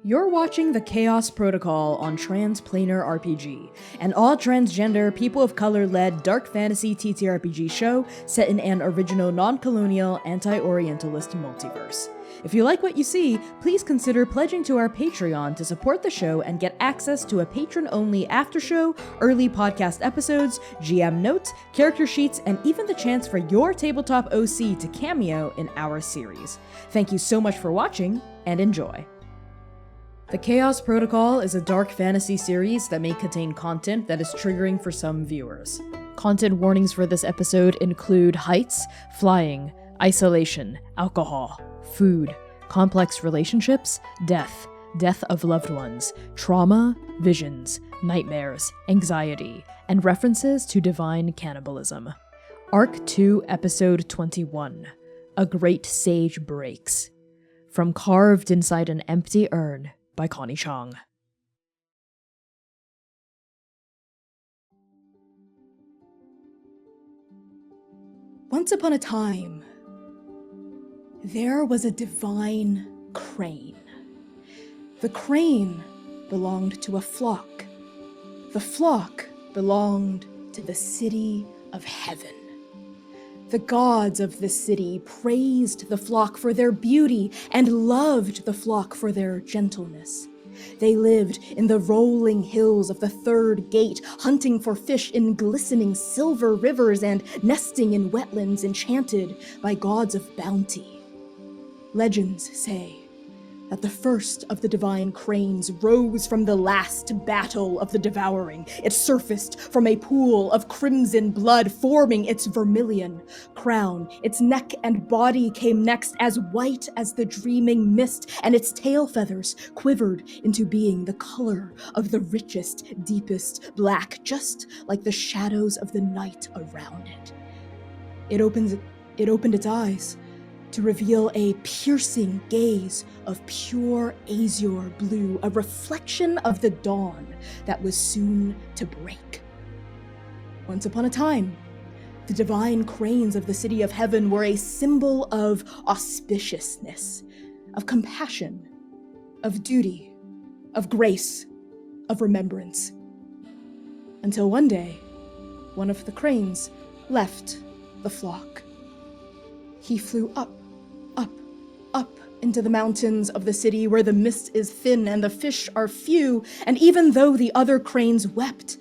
You're watching the Chaos Protocol on Transplanar RPG, an all-transgender, people of color-led dark fantasy TTRPG show set in an original non-colonial, anti-orientalist multiverse. If you like what you see, please consider pledging to our Patreon to support the show and get access to a patron-only after-show, early podcast episodes, GM notes, character sheets, and even the chance for your tabletop OC to cameo in our series. Thank you so much for watching, and enjoy. The Chaos Protocol is a dark fantasy series that may contain content that is triggering for some viewers. Content warnings for this episode include heights, flying, isolation, alcohol, food, complex relationships, death of loved ones, trauma, visions, nightmares, anxiety, and references to divine cannibalism. Arc 2, Episode 21. A Great Sage Breaks. From Carved Inside an Empty Urn by Connie Chong. Once upon a time, there was a divine crane. The crane belonged to a flock. The flock belonged to the city of heaven. The gods of the city praised the flock for their beauty and loved the flock for their gentleness. They lived in the rolling hills of the third gate, hunting for fish in glistening silver rivers and nesting in wetlands enchanted by gods of bounty. Legends say that the first of the divine cranes rose from the last battle of the devouring. It surfaced from a pool of crimson blood, forming its vermilion crown. Its neck and body came next, as white as the dreaming mist, and its tail feathers quivered into being the color of the richest, deepest black, just like the shadows of the night around it. It opened its eyes to reveal a piercing gaze of pure azure blue, a reflection of the dawn that was soon to break. Once upon a time, the divine cranes of the city of heaven were a symbol of auspiciousness, of compassion, of duty, of grace, of remembrance. Until one day, one of the cranes left the flock. He flew up into the mountains of the city where the mist is thin and the fish are few, and even though the other cranes wept,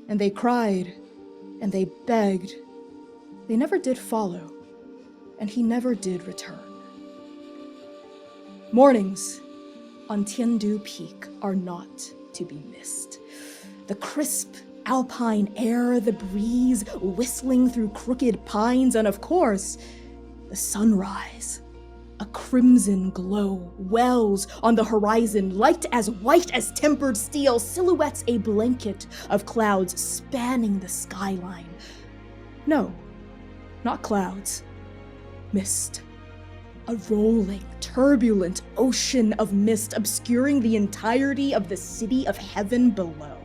and they cried, and they begged, they never did follow, and he never did return. Mornings on Tandu Peak are not to be missed. The crisp alpine air, the breeze whistling through crooked pines, and of course, the sunrise. A crimson glow wells on the horizon, light as white as tempered steel, silhouettes a blanket of clouds spanning the skyline. No, not clouds. Mist. A rolling, turbulent ocean of mist obscuring the entirety of the city of heaven below.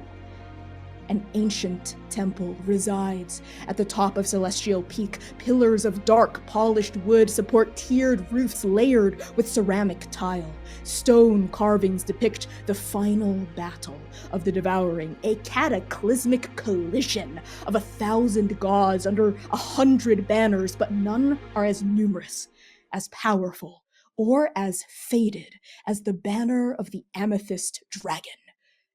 An ancient temple resides at the top of Celestial Peak. Pillars of dark, polished wood support tiered roofs layered with ceramic tile. Stone carvings depict the final battle of the devouring, a cataclysmic collision of 1,000 gods under 100 banners, but none are as numerous, as powerful, or as faded as the banner of the amethyst dragon,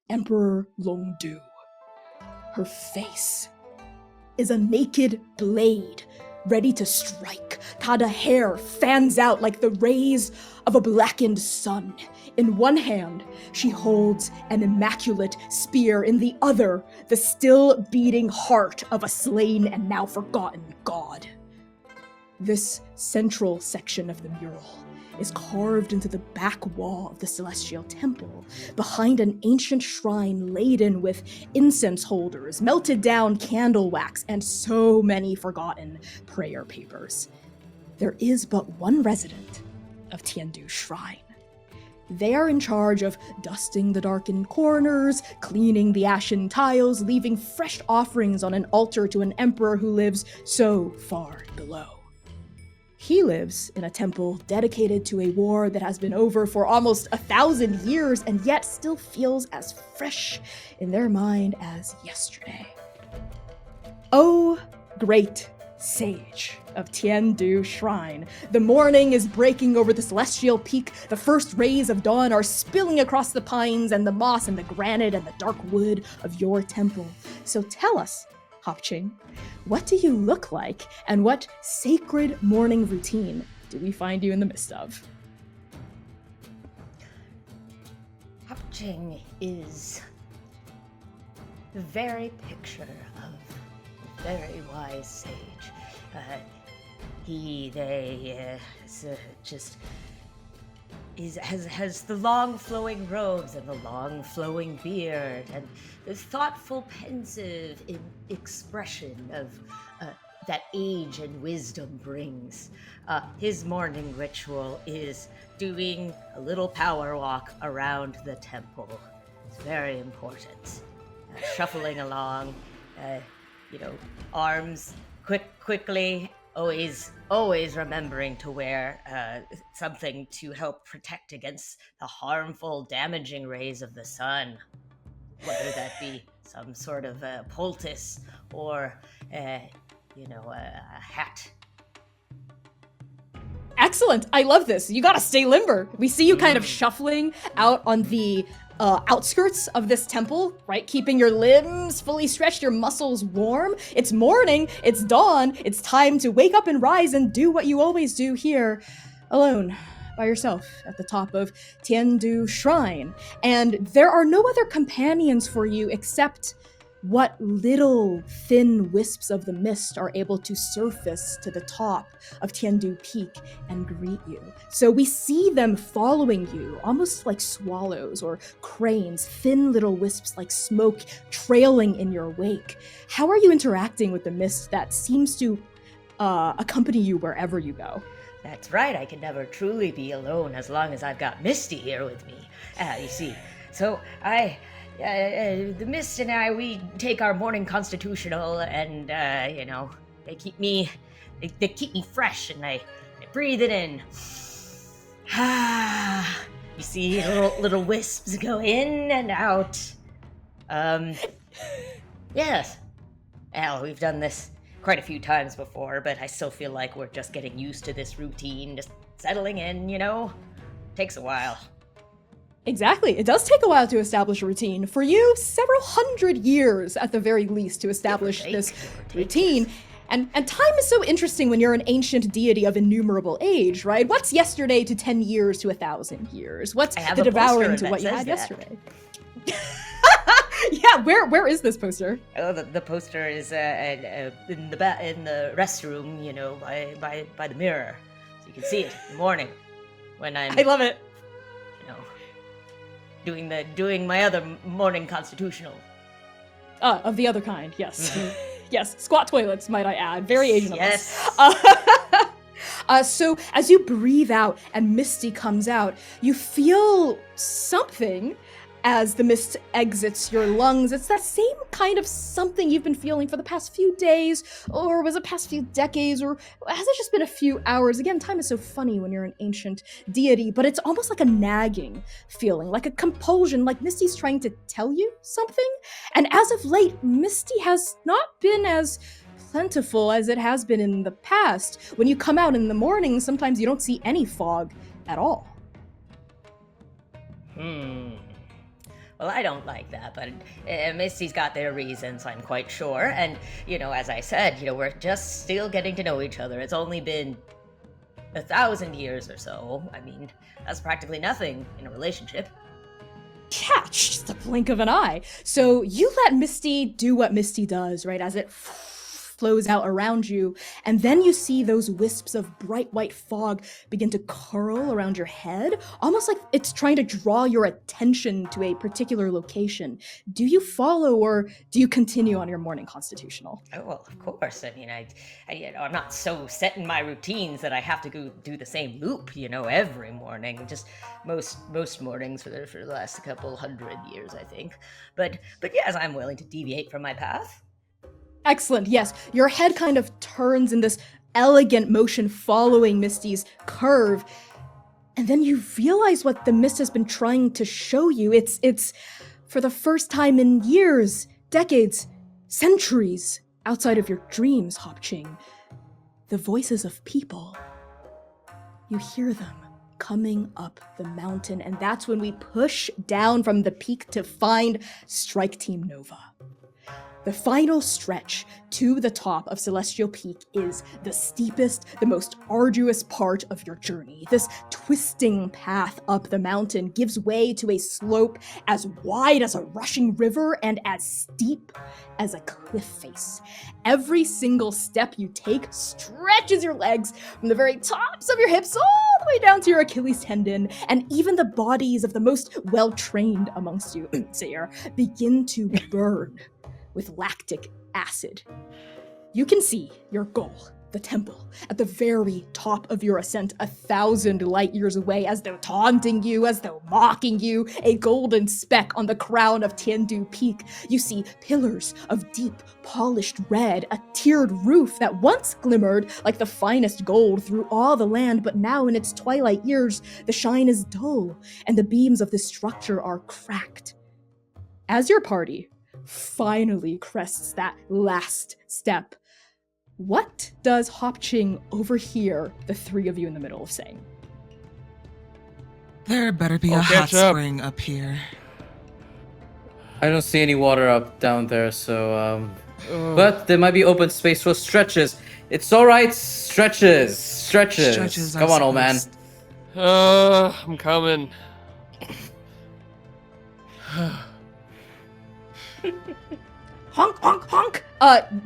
Emperor Longdu. Her face is a naked blade, ready to strike. Kada hair fans out like the rays of a blackened sun. In one hand, she holds an immaculate spear. In the other, the still beating heart of a slain and now forgotten god. This central section of the mural is carved into the back wall of the Celestial Temple, behind an ancient shrine laden with incense holders, melted down candle wax, and so many forgotten prayer papers. There is but one resident of Tiandu's shrine. They are in charge of dusting the darkened corners, cleaning the ashen tiles, leaving fresh offerings on an altar to an emperor who lives so far below. He lives in a temple dedicated to a war that has been over for almost 1,000 years and yet still feels as fresh in their mind as yesterday. Oh, great sage of Tandu Shrine, the morning is breaking over the celestial peak. The first rays of dawn are spilling across the pines and the moss and the granite and the dark wood of your temple. So tell us, Xiaocheng, what do you look like, and what sacred morning routine do we find you in the midst of? Xiaocheng is the very picture of a very wise sage. Has the long flowing robes and the long flowing beard and the thoughtful, pensive expression of that age and wisdom brings. His morning ritual is doing a little power walk around the temple. It's very important. Shuffling along, arms quickly. Always remembering to wear something to help protect against the harmful, damaging rays of the sun. Whether that be some sort of poultice or, a hat. Excellent. I love this. You gotta stay limber. We see you kind of shuffling out on the outskirts of this temple, right? Keeping your limbs fully stretched, your muscles warm. It's morning, it's dawn, it's time to wake up and rise and do what you always do here, alone, by yourself, at the top of Tandu Shrine. And there are no other companions for you except what little thin wisps of the mist are able to surface to the top of Tandu Peak and greet you. So we see them following you, almost like swallows or cranes, thin little wisps like smoke trailing in your wake. How are you interacting with the mist that seems to accompany you wherever you go? That's right, I can never truly be alone as long as I've got Misty here with me. You see, so the Mist and I, we take our morning constitutional, and they keep me fresh, and I breathe it in. You see little wisps go in and out. Yes. Well, we've done this quite a few times before, but I still feel like we're just getting used to this routine, just settling in, Takes a while. Exactly. It does take a while to establish a routine. For you, several hundred years at the very least to establish this routine. And time is so interesting when you're an ancient deity of innumerable age, right? What's yesterday to 10 years to 1,000 years? What's the devouring to what you had yesterday? Yeah, where is this poster? Oh, the poster is in the restroom, by the mirror, so you can see it in the morning when I love it. Doing my other morning constitutional. Of the other kind, yes. Yes, squat toilets, might I add. Very Asian of us. So as you breathe out and Misty comes out, you feel something as the mist exits your lungs. It's that same kind of something you've been feeling for the past few days, or was it past few decades, or has it just been a few hours? Again, time is so funny when you're an ancient deity, but it's almost like a nagging feeling, like a compulsion, like Misty's trying to tell you something. And as of late, Misty has not been as plentiful as it has been in the past. When you come out in the morning, sometimes you don't see any fog at all. Well, I don't like that, but Misty's got their reasons, I'm quite sure. And, as I said, we're just still getting to know each other. It's only been 1,000 years or so. I mean, that's practically nothing in a relationship. Yeah, just a blink of an eye. So you let Misty do what Misty does, right, as it flows out around you, and then you see those wisps of bright white fog begin to curl around your head, almost like it's trying to draw your attention to a particular location. Do you follow, or do you continue on your morning constitutional? Oh, well, of course. I mean, I'm not so set in my routines that I have to go do the same loop, every morning. Just most mornings for the last couple hundred years, I think. But yes, I'm willing to deviate from my path. Excellent, yes. Your head kind of turns in this elegant motion following Misty's curve. And then you realize what the mist has been trying to show you. It's for the first time in years, decades, centuries, outside of your dreams, Xiaocheng, the voices of people. You hear them coming up the mountain, and that's when we push down from the peak to find Strike Team Nova. The final stretch to the top of Celestial Peak is the steepest, the most arduous part of your journey. This twisting path up the mountain gives way to a slope as wide as a rushing river and as steep as a cliff face. Every single step you take stretches your legs from the very tops of your hips all the way down to your Achilles tendon, and even the bodies of the most well-trained amongst you, Seir, begin to burn with lactic acid. You can see your goal, the temple, at the very top of your ascent, 1,000 light years away, as though taunting you, as though mocking you, a golden speck on the crown of Tandu Peak. You see pillars of deep, polished red, a tiered roof that once glimmered like the finest gold through all the land, but now in its twilight years, the shine is dull, and the beams of this structure are cracked. As your party finally crests that last step, what does Xiaocheng overhear the three of you in the middle of saying? There better be a hot spring up here. I don't see any water down there, so but there might be open space for stretches. It's all right, stretches. Come on, old man. I'm coming. Honk, honk, honk!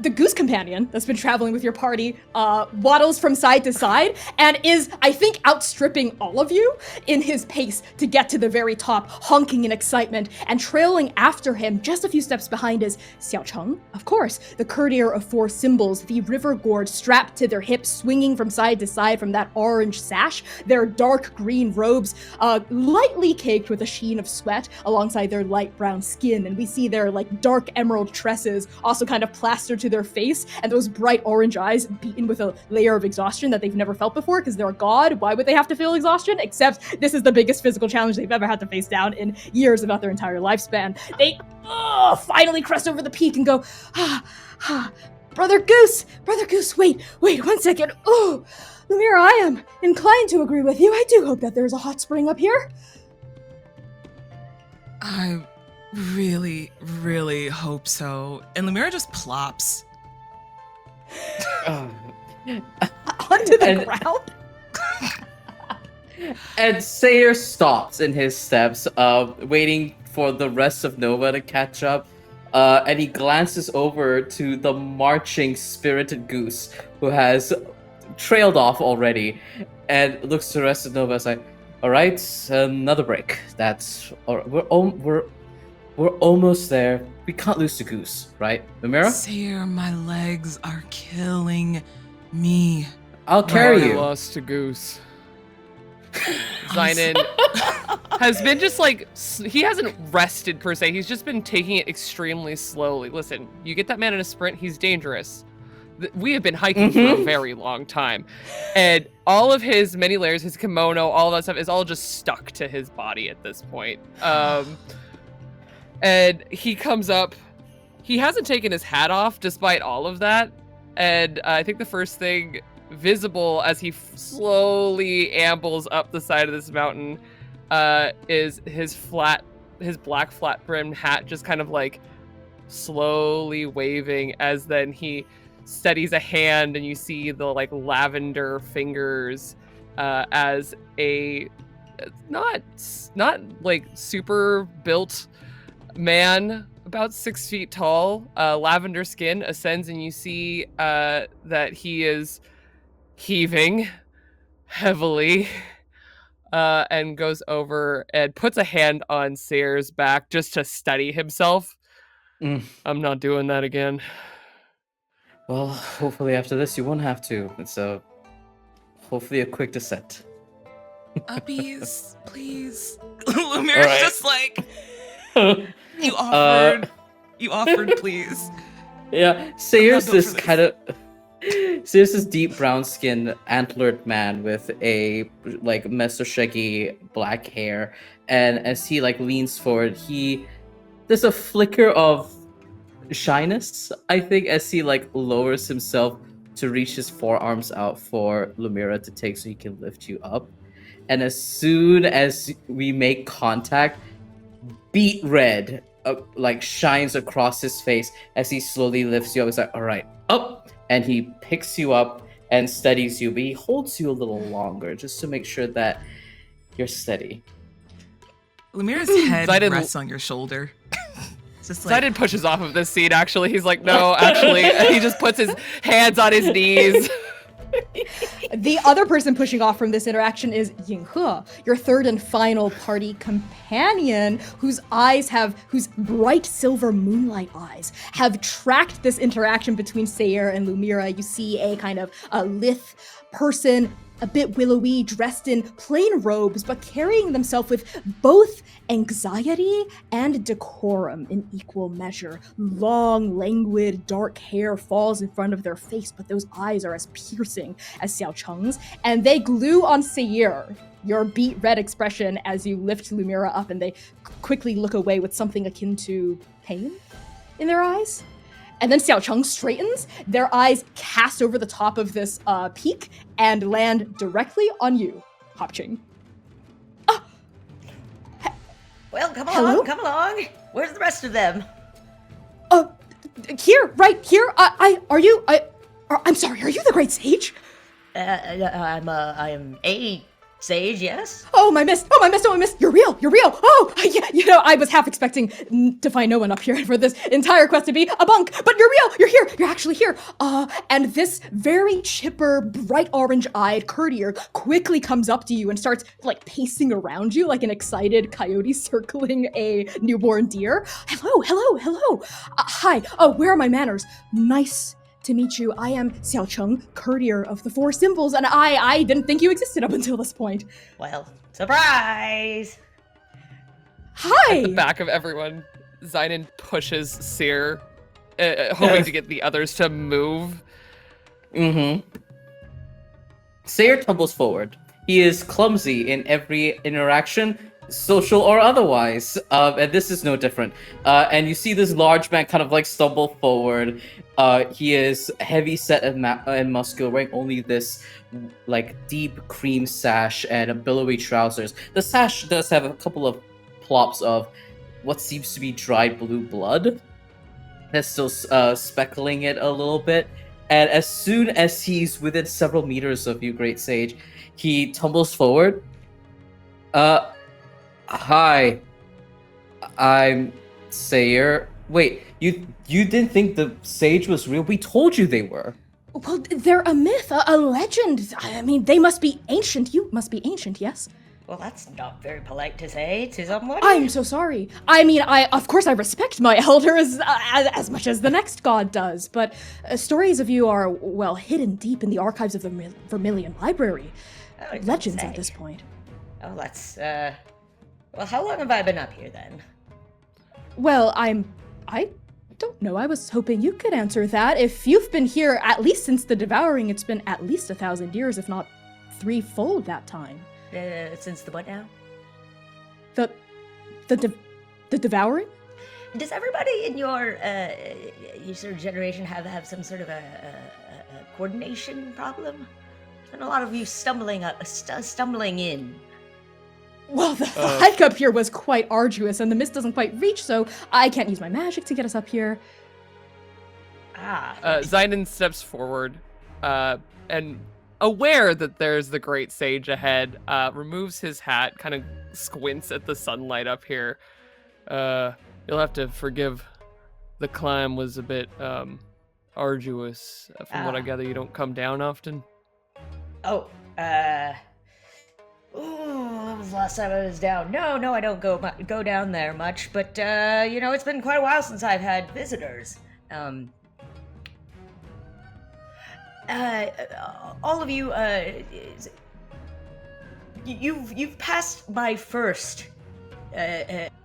The goose companion that's been traveling with your party waddles from side to side and is, I think, outstripping all of you in his pace to get to the very top, honking in excitement, and trailing after him just a few steps behind is Xiaocheng, of course, the courtier of four symbols, the river gourd strapped to their hips, swinging from side to side from that orange sash, their dark green robes lightly caked with a sheen of sweat alongside their light brown skin, and we see their dark emerald tresses also kind of plastered to their face, and those bright orange eyes beaten with a layer of exhaustion that they've never felt before because they're a god. Why would they have to feel exhaustion? Except this is the biggest physical challenge they've ever had to face down in years, about their entire lifespan. They finally crest over the peak and go, Brother Goose, wait 1 second. Oh, Lumièra, I am inclined to agree with you. I do hope that there's a hot spring up here. I really, really hope so. And Lumièra just plops. Onto the ground? And Seir stops in his steps, waiting for the rest of Nova to catch up. And he glances over to the marching spirited goose who has trailed off already, and looks to the rest of Nova and like, all right, another break. We're almost there. We can't lose to goose, right, Lumièra? Seir, my legs are killing me. I'll carry you. Lost to goose. Xainan has been just he hasn't rested per se. He's just been taking it extremely slowly. Listen, you get that man in a sprint, he's dangerous. We have been hiking for a very long time, and all of his many layers, his kimono, all that stuff is all just stuck to his body at this point. And he comes up. He hasn't taken his hat off despite all of that, and I think the first thing visible as he slowly ambles up the side of this mountain is his black flat brimmed hat just kind of slowly waving, as then he steadies a hand and you see the lavender fingers as a not super built man, about 6 feet tall, lavender skin, ascends, and you see that he is heaving heavily and goes over and puts a hand on Seir's back just to steady himself. I'm not doing that again. Well, hopefully after this you won't have to. It's hopefully a quick descent. Uppies, please. Lumièra's right. just you offered, please. Yeah, Seir's this kind of So there's this deep brown-skinned, antlered man with a like mesoshaggy black hair, and as he like leans forward, there's a flicker of shyness, I think, as he like lowers himself to reach his forearms out for Lumièra to take so he can lift you up. And as soon as we make contact, beet red like shines across his face as he slowly lifts you up. He's like, all right, up. And he picks you up and steadies you, but he holds you a little longer just to make sure that you're steady. Lumièra's head Xainan- rests on your shoulder. It's just like, Xainan pushes off of this seat, actually. He's like, no, actually. He just puts his hands on his knees. The other person pushing off from this interaction is Yinghe, your third and final party companion, whose bright silver moonlight eyes have tracked this interaction between Seir and Lumièra. You see a kind of a lithe person, a bit willowy, dressed in plain robes, but carrying themselves with both anxiety and decorum in equal measure. Long, languid, dark hair falls in front of their face, but those eyes are as piercing as Xiaocheng's, and they glue on Seir, your beet red expression, as you lift Lumièra up, and they quickly look away with something akin to pain in their eyes. And then Xiaocheng straightens, their eyes cast over the top of this peak and land directly on you, Ching. Well, come Hello? along, come along. Where's the rest of them? Here, right here. I'm sorry, are you the Great Sage? I am a sage, yes? Oh, my miss. You're real. Oh, yeah, I was half expecting to find no one up here for this entire quest to be a bunk, but you're real. You're here. You're actually here. And this very chipper, bright orange-eyed courtier quickly comes up to you and starts, like, pacing around you like an excited coyote circling a newborn deer. Hello. Hi. Oh, where are my manners? Nice to meet you. I am Xiaocheng, courtier of the Four Symbols, and I didn't think you existed up until this point. Well, surprise! Hi! At the back of everyone, Xainan pushes Seir, hoping to get the others to move. Seir tumbles forward. He is clumsy in every interaction, social or otherwise, and this is no different. And you see this large man kind of like stumble forward. He is heavy set and muscular, wearing only this like deep cream sash and billowy trousers. The sash does have a couple of plops of what seems to be dried blue blood that's still speckling it a little bit. And as soon as he's within several meters of you, Great Sage, he tumbles forward. Hi, I'm Seir. Wait, you didn't think the sage was real? We told you they were. Well, they're a myth, a legend. I mean, they must be ancient. You must be ancient, yes? Well, that's not very polite to say to someone. I'm so sorry. I mean, of course I respect my elders as much as the next god does, but stories of you are, well, hidden deep in the archives of the Vermilion Library. Oh, don't Legends say. at this point. Oh, that's, well, how long have I been up here, then? Well, I don't know. I was hoping you could answer that. If you've been here at least since the Devouring, it's been at least 1,000 years, if not threefold that time. Since the what now? The Devouring? Does everybody in your sort of generation have some sort of a coordination problem? There's been a lot of you stumbling in. Well, the hike up here was quite arduous, and the mist doesn't quite reach, so I can't use my magic to get us up here. Xainan steps forward, and aware that there's the Great Sage ahead, removes his hat, kind of squints at the sunlight up here. You'll have to forgive, the climb was a bit arduous. From what I gather, you don't come down often? When was the last time I was down? No, I don't go down there much, but, it's been quite a while since I've had visitors. All of you, you've passed my first, it's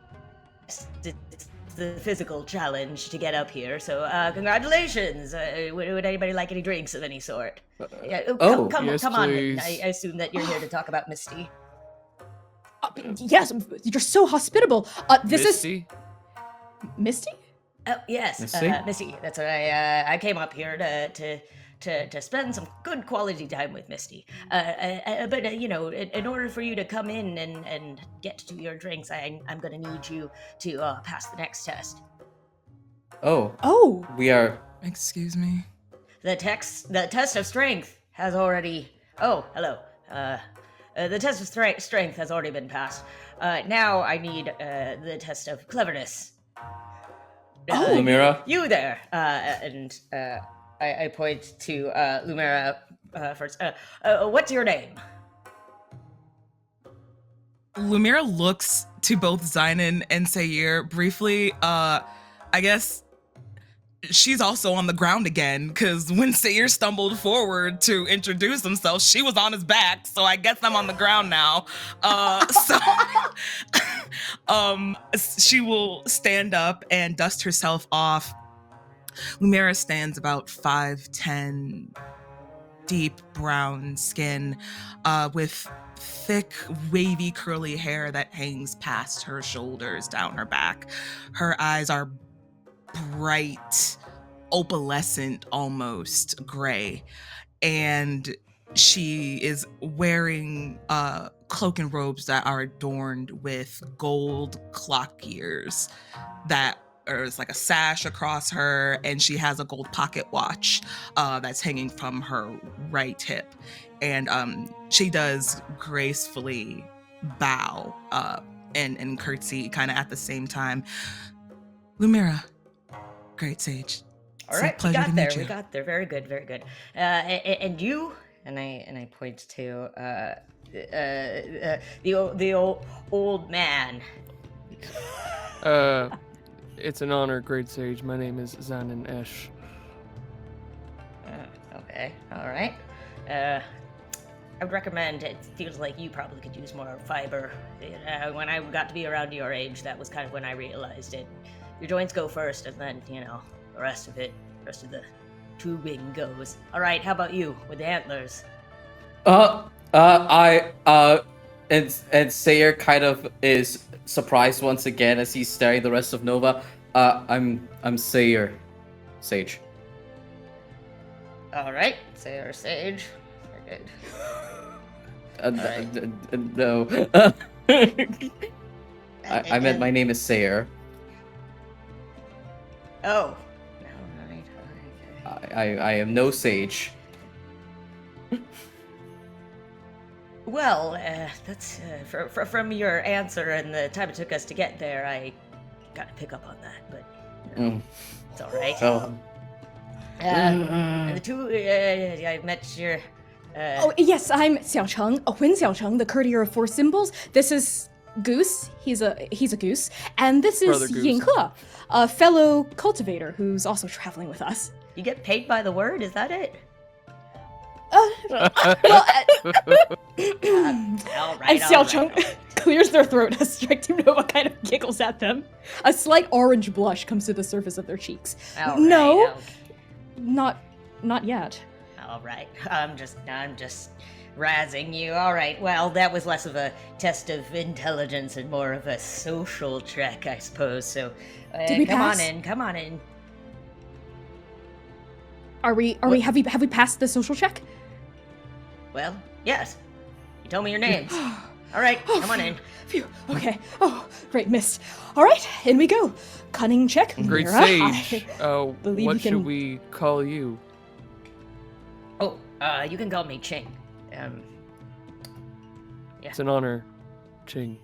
the physical challenge to get up here. So congratulations. Would anybody like any drinks of any sort? Yeah, come yes, on in. please. I assume that you're here to talk about Misty. Yes, you're so hospitable. This Misty? is Misty? Oh yes, Misty? Misty. That's what I came up here to spend some good quality time with Misty. But you know, in order for you to come in and get to your drinks, I'm gonna need you to pass the next test. Oh, We are. Excuse me. The test of strength has already. Oh, hello. The test of strength has already been passed. Now I need the test of cleverness. Lumièra? You there? And I point to Lumièra first. What's your name? Lumièra looks to both Xainan and Seir briefly. I guess she's also on the ground again, because when Seir stumbled forward to introduce himself, she was on his back, so I guess I'm on the ground now. She will stand up and dust herself off. Lumièra stands about 5'10", deep brown skin, with thick, wavy, curly hair that hangs past her shoulders down her back. Her eyes are bright, opalescent, almost gray, and she is wearing cloak and robes that are adorned with gold clock gears that is like a sash across her, and she has a gold pocket watch that's hanging from her right hip, and she does gracefully bow and curtsy kind of at the same time. Lumièra, great sage. All It's a right, we pleasure to got meet there. you. We got there. Very good. Very good. And you? And I point to the old man. It's an honor, great sage. My name is Xainan Esh. Okay. All right. I would recommend. It feels like you probably could use more fiber. When I got to be around your age, that was kind of when I realized it. Your joints go first, and then the rest of the tubing goes. All right. How about you with the antlers? And Seir kind of is surprised once again as he's staring the rest of Nova. I'm Seir, sage. All right, Seir Sage. Very good. No. I meant my name is Seir. Oh. All right. I am no sage. Well, that's from your answer and the time it took us to get there. I got to pick up on that, but it's all right. Oh. And the two, I met your. oh yes, I'm Xiaocheng, Hun Xiaocheng, the courtier of four symbols. This is Goose. He's a goose, and this Brother is Goose. Yinghe, a fellow cultivator who's also traveling with us. You get paid by the word, is that it? Well, All and right. Xiaocheng clears their throat as Strike Nova kind of giggles at them. A slight orange blush comes to the surface of their cheeks. All right, No. okay. Not yet. All right. I'm just razzing you. All right. Well, that was less of a test of intelligence and more of a social check, I suppose. So, Did we come pass? on in. Come on in. Have we passed the social check? Well, yes. You told me your names. All right. Come on in. Phew. Okay. Oh, great miss. All right, in we go. Cunning check. Great Lumièra. sage. believe What you should can- we call you? Oh, you can call me Ching. It's an honor, Ching.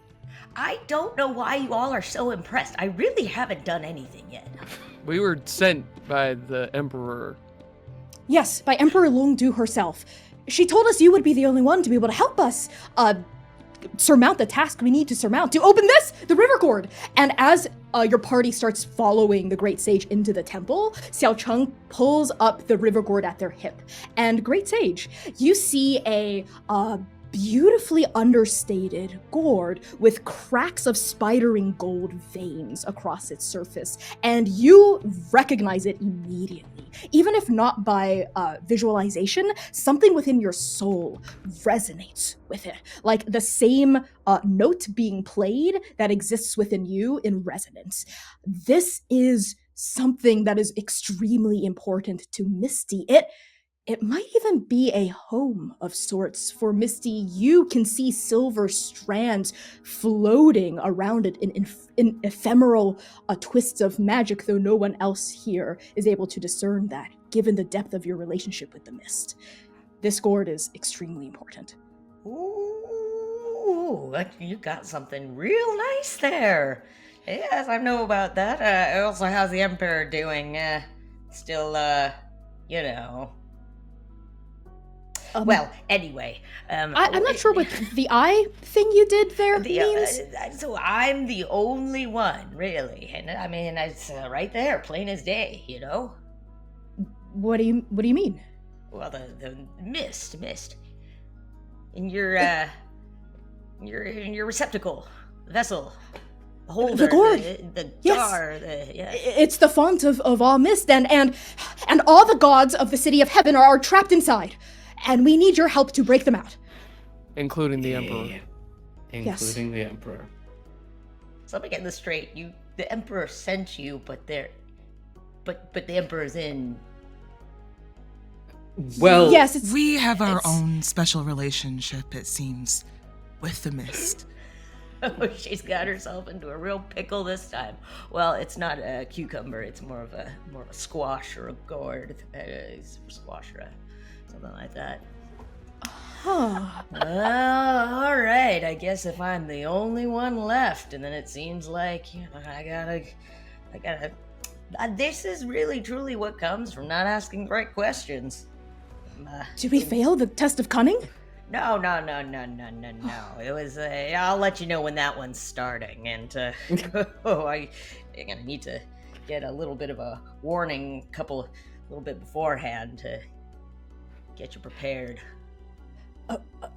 I don't know why you all are so impressed. I really haven't done anything yet. We were sent by the Emperor. Yes, by Emperor Longdu herself. She told us you would be the only one to be able to help us surmount the task we need to surmount to open the river gourd. And as your party starts following the Great Sage into the temple, Xiaocheng pulls up the river gourd at their hip. And Great Sage, you see a beautifully understated gourd with cracks of spidering gold veins across its surface, and you recognize it immediately. Even if not by visualization, something within your soul resonates with it, like the same note being played that exists within you in resonance. This is something that is extremely important to Misty. It might even be a home of sorts for Misty. You can see silver strands floating around it in ephemeral twists of magic, though no one else here is able to discern that, given the depth of your relationship with the mist. This gourd is extremely important. Ooh, you got something real nice there. Yes, I know about that. Also, how's the Emperor doing? Still, you know... well, anyway, I'm not sure what the eye thing you did there means. So I'm the only one, really, and I mean it's right there, plain as day, you know. What do you mean? Well, the mist, in your receptacle, vessel, the holder, the gourd, the yes. jar, It's the font of all mist, and all the gods of the city of heaven are trapped inside. And we need your help to break them out. Including the Emperor. Including the Emperor. So let me get this straight. The Emperor sent you, but the Emperor's in. Well, yes, we have our own special relationship, it seems, with the mist. Oh, she's got herself into a real pickle this time. Well, it's not a cucumber. It's more of a squash or a gourd. Squash or something like that. Huh. All right. I guess if I'm the only one left, and then it seems like I gotta. This is really truly what comes from not asking the right questions. Did we fail the test of cunning? No. It was. I'll let you know when that one's starting, and I'm gonna need to get a little bit of a warning, a little bit beforehand to get you prepared.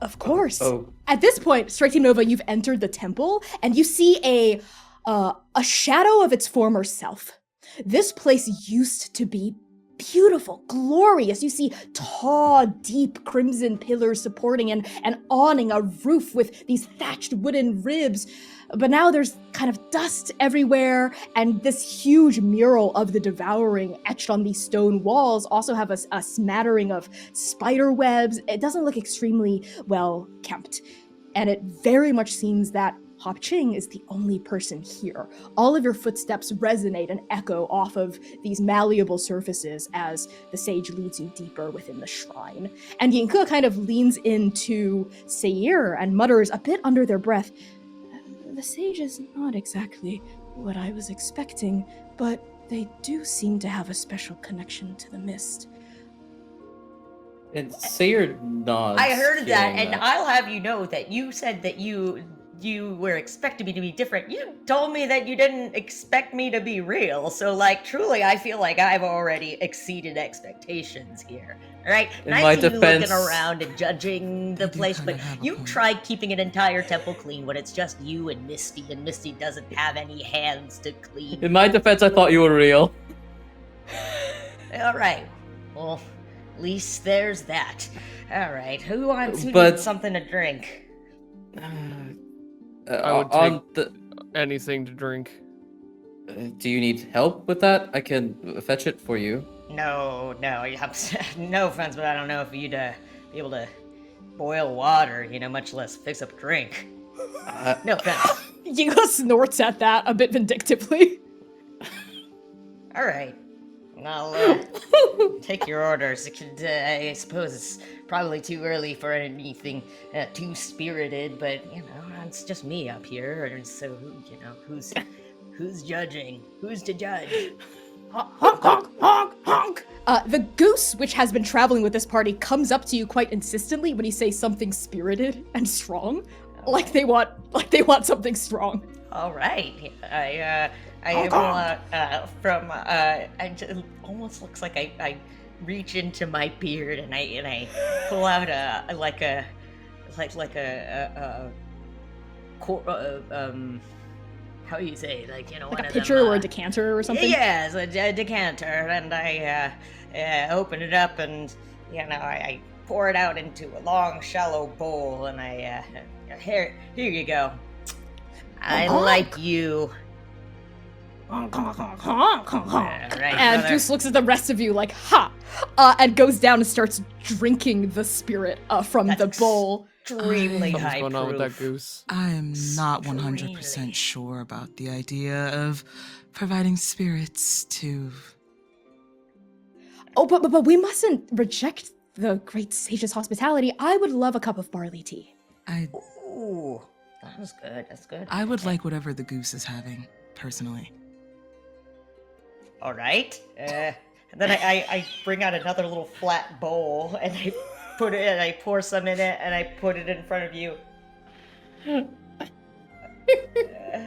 Of course. Oh. At this point, Strike Team Nova, you've entered the temple, and you see a shadow of its former self. This place used to be beautiful, glorious. You see tall, deep crimson pillars supporting an awning, a roof with these thatched wooden ribs. But now there's kind of dust everywhere, and this huge mural of the Devouring etched on these stone walls also have a smattering of spider webs. It doesn't look extremely well kept, and it very much seems that Ching is the only person here. All of your footsteps resonate and echo off of these malleable surfaces as the sage leads you deeper within the shrine. And Yinke kind of leans into Seir and mutters a bit under their breath, "The sage is not exactly what I was expecting, but they do seem to have a special connection to the mist." And Seir nods. I heard that, hearing and I'll have you know that you said that you were expecting me to be different. You told me that you didn't expect me to be real. So, truly, I feel like I've already exceeded expectations here. All right? In And my I see you defense- looking around and judging the place, but you tried keeping an entire temple clean when it's just you and Misty doesn't have any hands to clean. In my defense, I thought you were real. All right. Well, at least there's that. All right. Who needs something to drink? I would take anything to drink. Do you need help with that? I can fetch it for you. No, no offense, but I don't know if you'd be able to boil water, much less fix up a drink. No offense. Yinke snorts at that a bit vindictively. All right. I'll take your orders. I suppose it's probably too early for anything too spirited, but it's just me up here, and so who's judging? Who's to judge? Honk, honk, honk, honk. The goose, which has been traveling with this party, comes up to you quite insistently when you say something spirited and strong, like they want something strong. All right. It almost looks like I reach into my beard and I pull out a like how do you say, like, you know, Like one a of pitcher them, or a decanter or something? Yes, a decanter, and I open it up, and you know, I pour it out into a long, shallow bowl, and I here you go. I like you. And Right, Goose looks at the rest of you like, ha! And goes down and starts drinking the spirit from the bowl. extremely Something's high going on with that proof. goose. I'm not Extremely. 100% sure about the idea of providing spirits to. Oh, but we mustn't reject the great sage's hospitality. I would love a cup of barley tea. Ooh, that was good. That's good. I would like whatever the goose is having, personally. All right. And then I bring out another little flat bowl, and I put it, and I pour some in it, and I put it in front of you.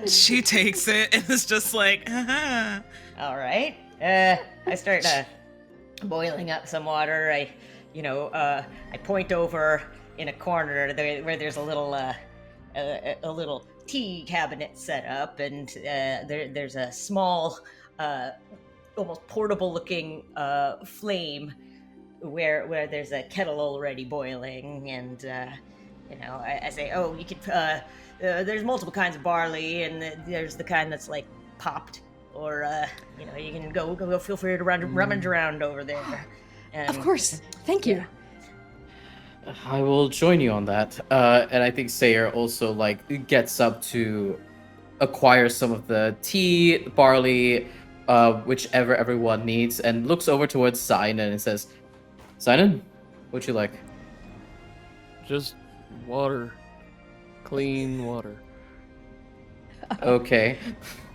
She takes it and is just like, haha. All right. I start boiling up some water. I point over in a corner where there's a little tea cabinet set up, and there's a small, almost portable-looking flame where there's a kettle already boiling, and I say, oh, you could. There's multiple kinds of barley, and there's the kind that's like popped, or you can go feel free to rummage around over there. Of course. Thank you. I will join you on that. And I think Seir also gets up to acquire some of the tea, barley, whichever everyone needs, and looks over towards Xainan and says, Xainan, what'd you like? Just water. Clean water. Okay.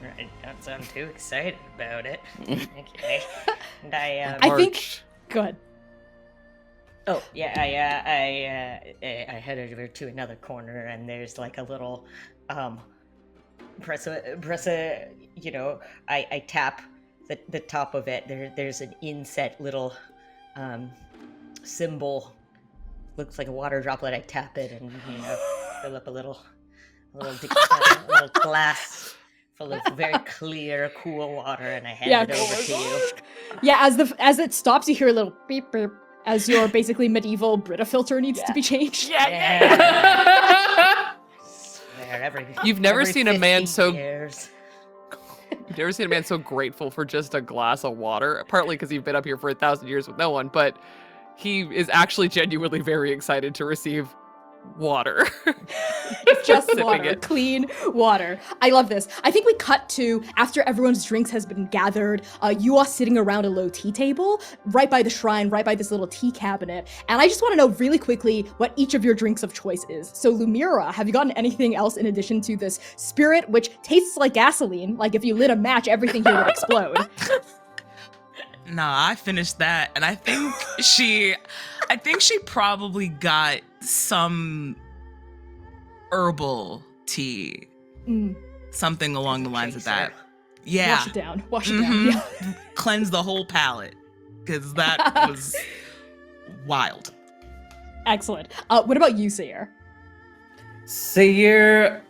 I don't sound too excited about it. Okay. And I think. Go ahead. Oh yeah, I head over to another corner, and there's like a little press a I tap the top of it. There's an inset little symbol. Looks like a water droplet. I tap it, and fill up a little glass full of very clear, cool water, and I hand it over to you. Yeah, as it stops, you hear a little beep beep as your basically medieval Brita filter needs to be changed. Yeah. You've never seen a man so. Years. You've never seen a man so grateful for just a glass of water. Partly because you've been up here for 1,000 years with no one, but he is actually genuinely very excited to receive water. Just Sipping water, it. clean water. I love this. I think we cut to after everyone's drinks has been gathered. You are sitting around a low tea table right by the shrine, right by this little tea cabinet. And I just want to know really quickly what each of your drinks of choice is. So Lumièra, have you gotten anything else in addition to this spirit, which tastes like gasoline? Like if you lit a match, everything here would explode. Nah, I finished that, and I think she probably got some herbal tea, something along the lines of that. Yeah, Wash it down. Wash it down. Yeah. Cleanse the whole palate, because that was wild. Excellent. What about you, Seir? Seir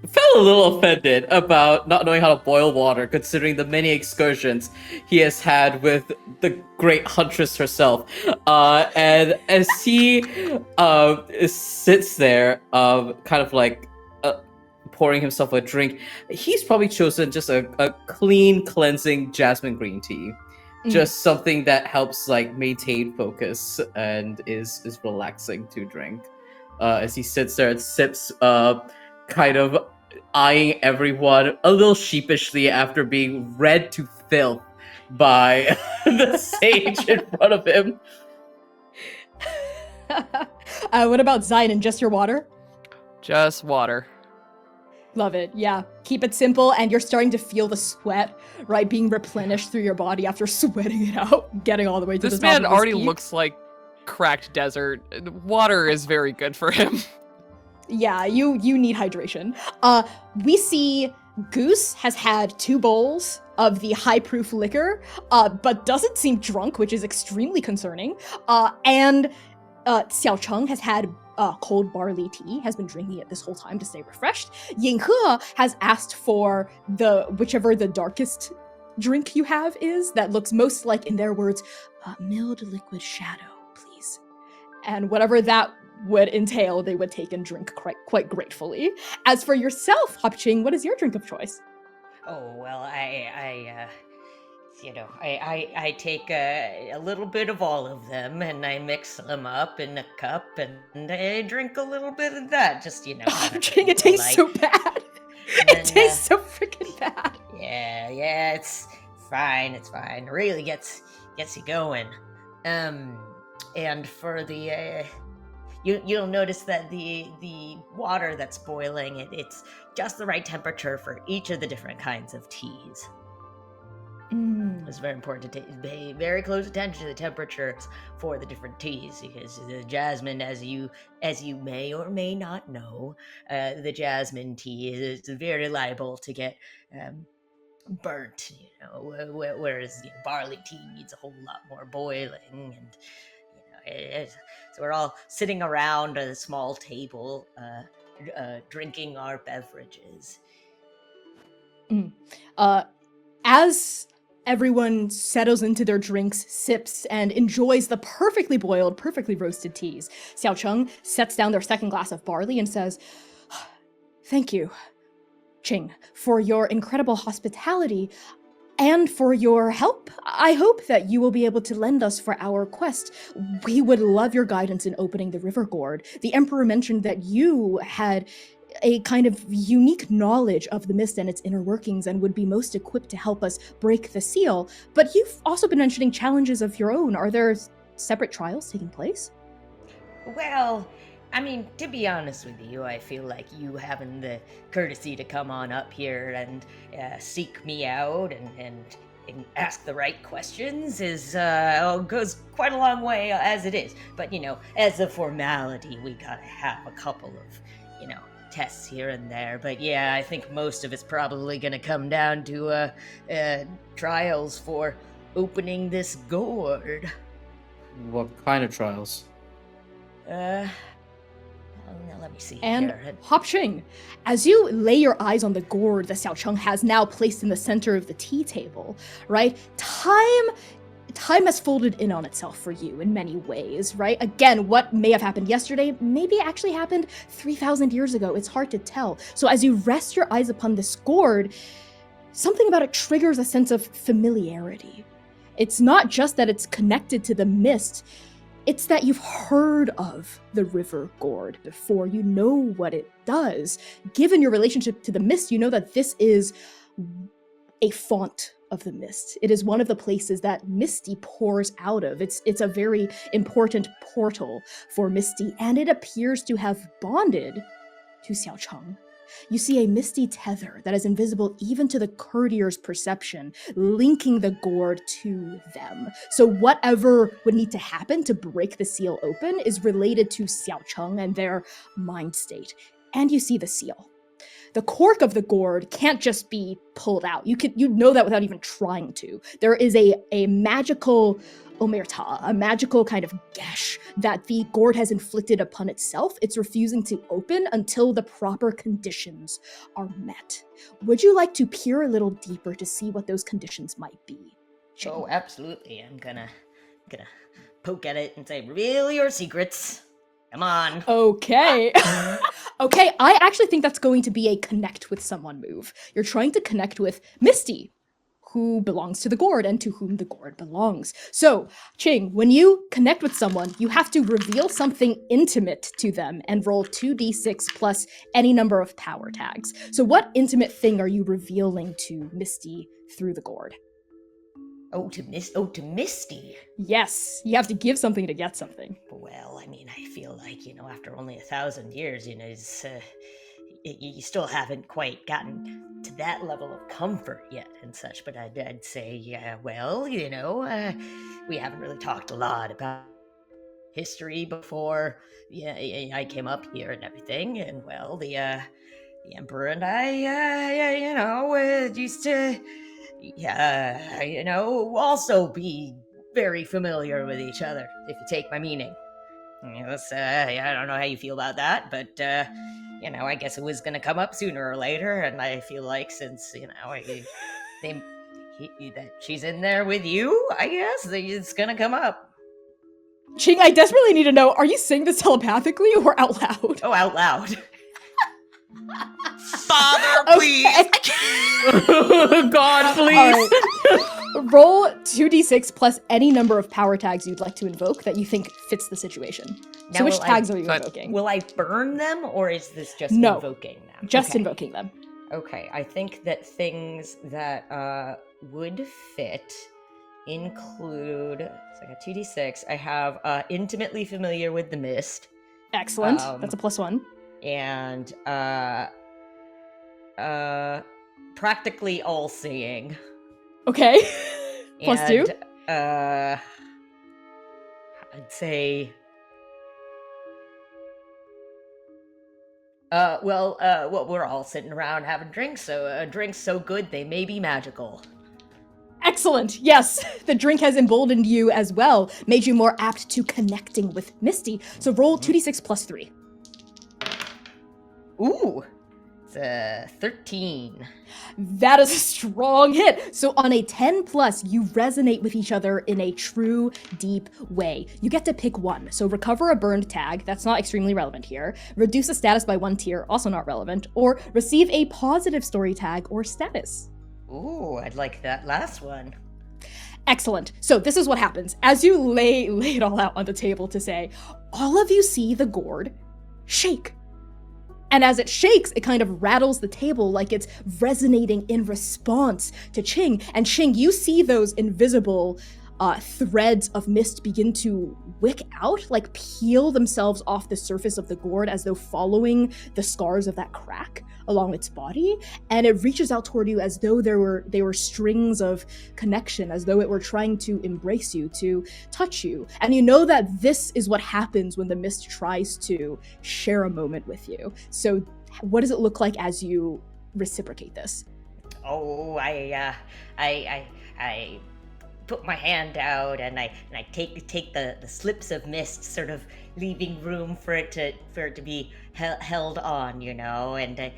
felt a little offended about not knowing how to boil water, considering the many excursions he has had with the great huntress herself. And as he sits there, kind of like pouring himself a drink, he's probably chosen just a clean, cleansing jasmine green tea. Just something that helps maintain focus and is relaxing to drink. As he sits there and sips, kind of eyeing everyone a little sheepishly after being read to filth by the sage in front of him. What about Xainan? Just your water? Just water. Love it. Yeah. Keep it simple, and you're starting to feel the sweat, right, being replenished through your body after sweating it out, getting all the way to This the top man of his already peak. looks like cracked desert. Water is very good for him. Yeah, you need hydration. We see Goose has had 2 bowls of the high-proof liquor, but doesn't seem drunk, which is extremely concerning. And Xiaocheng has had cold barley tea, has been drinking it this whole time to stay refreshed. Yinghe has asked for whichever the darkest drink you have is, that looks most like, in their words, mild liquid shadow, please. And whatever that would entail, they would take and drink quite gratefully. As for yourself, Ching, what is your drink of choice? Oh, well, I take a little bit of all of them and I mix them up in a cup and I drink a little bit of that. Just, Ching, it tastes so bad. It tastes so freaking bad. Yeah, it's fine. It's fine. It really gets you going. And for the you'll notice that the water that's boiling, it's just the right temperature for each of the different kinds of teas. It's very important to pay very close attention to the temperatures for the different teas, because the jasmine, as you may or may not know, the jasmine tea is very liable to get burnt, whereas barley tea needs a whole lot more boiling, and so we're all sitting around a small table, drinking our beverages. As everyone settles into their drinks, sips, and enjoys the perfectly boiled, perfectly roasted teas, Xiaocheng sets down their second glass of barley and says, "Thank you, Ching, for your incredible hospitality and for your help. I hope that you will be able to lend us for our quest. We would love your guidance in opening the river gourd. The Emperor mentioned that you had a kind of unique knowledge of the mist and its inner workings and would be most equipped to help us break the seal. But you've also been mentioning challenges of your own. Are there separate trials taking place?" Well, I mean, to be honest with you, I feel like you having the courtesy to come on up here and seek me out and ask the right questions goes quite a long way as it is. But, as a formality, we gotta have a couple of, tests here and there. But yeah, I think most of it's probably gonna come down to trials for opening this gourd. What kind of trials? Let me see And here. Ching, as you lay your eyes on the gourd that Xiaocheng has now placed in the center of the tea table, right? Time has folded in on itself for you in many ways, right? Again, what may have happened yesterday maybe actually happened 3,000 years ago. It's hard to tell. So as you rest your eyes upon this gourd, something about it triggers a sense of familiarity. It's not just that it's connected to the mist, it's that you've heard of the river gourd before. You know what it does. Given your relationship to the mist, you know that this is a font of the mist. It is one of the places that Misty pours out of. It's a very important portal for Misty, and it appears to have bonded to Xiaocheng. You see a misty tether that is invisible even to the courtier's perception, linking the gourd to them. So whatever would need to happen to break the seal open is related to Xiaocheng and their mind state. And you see the seal. The cork of the gourd can't just be pulled out. You know that without even trying to. There is a magical omerta, a magical kind of gash that the gourd has inflicted upon itself. It's refusing to open until the proper conditions are met. Would you like to peer a little deeper to see what those conditions might be? Ching? Oh, absolutely. I'm gonna poke at it and say, "Reveal your secrets. Come on." Okay. Okay, I actually think that's going to be a connect with someone move. You're trying to connect with Misty, who belongs to the gourd and to whom the gourd belongs. So, Ching, when you connect with someone, you have to reveal something intimate to them and roll 2d6 plus any number of power tags. So what intimate thing are you revealing to Misty through the gourd? To Misty. Yes, you have to give something to get something. Well, I mean, I feel like, after only 1,000 years, you still haven't quite gotten to that level of comfort yet and such, but I'd say, we haven't really talked a lot about history before I came up here and everything, and well, the Emperor and I, used to, also be very familiar with each other, if you take my meaning. Yes, I don't know how you feel about that, but I guess it was gonna come up sooner or later, and I feel like since that she's in there with you, I guess it's gonna come up. Ching, I desperately need to know, are you saying this telepathically or out loud? Oh, out loud. Father, please. God, please. All right. Roll 2d6 plus any number of power tags you'd like to invoke that you think fits the situation. Now, so which will tags I- are you invoking? Will I burn them, or is this just No. invoking them? Just Okay. invoking them. Okay, I think that things that would fit include. So I got 2d6. I have intimately familiar with the mist, Excellent. That's a +1. and practically all seeing. Okay. +2. And, I'd say. Well, we're all sitting around having drinks, so drinks so good they may be magical. Excellent. Yes, the drink has emboldened you as well, made you more apt to connecting with Misty. So roll 2d6 +3. Ooh, it's 13. That is a strong hit. So on a 10+, you resonate with each other in a true, deep way. You get to pick one. So recover a burned tag, that's not extremely relevant here. Reduce a status by 1 tier, also not relevant. Or receive a positive story tag or status. Ooh, I'd like that last one. Excellent. So this is what happens. As you lay it all out on the table to say, all of you see the gourd shake. And as it shakes, it kind of rattles the table like it's resonating in response to Ching. And Ching, you see those invisible threads of mist begin to wick out, like peel themselves off the surface of the gourd as though following the scars of that crack along its body. And it reaches out toward you as though they were strings of connection, as though it were trying to embrace you, to touch you. And you know that this is what happens when the mist tries to share a moment with you. So what does it look like as you reciprocate this? Oh, I put my hand out and I take the slips of mist, sort of leaving room for it to be held on, and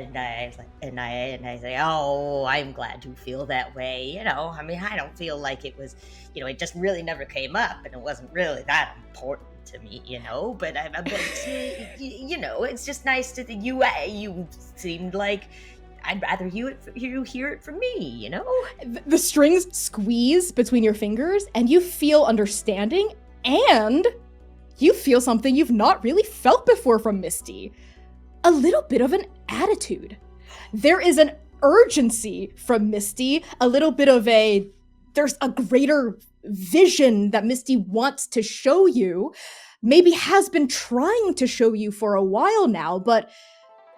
I say, oh, I'm glad you feel that way, I mean, I don't feel like it was, it just really never came up and it wasn't really that important to me, but it's just nice to think you seemed like I'd rather you hear it from me, The strings squeeze between your fingers, and you feel understanding, and you feel something you've not really felt before from Misty. A little bit of an attitude. There is an urgency from Misty, a little bit of there's a greater vision that Misty wants to show you, maybe has been trying to show you for a while now, but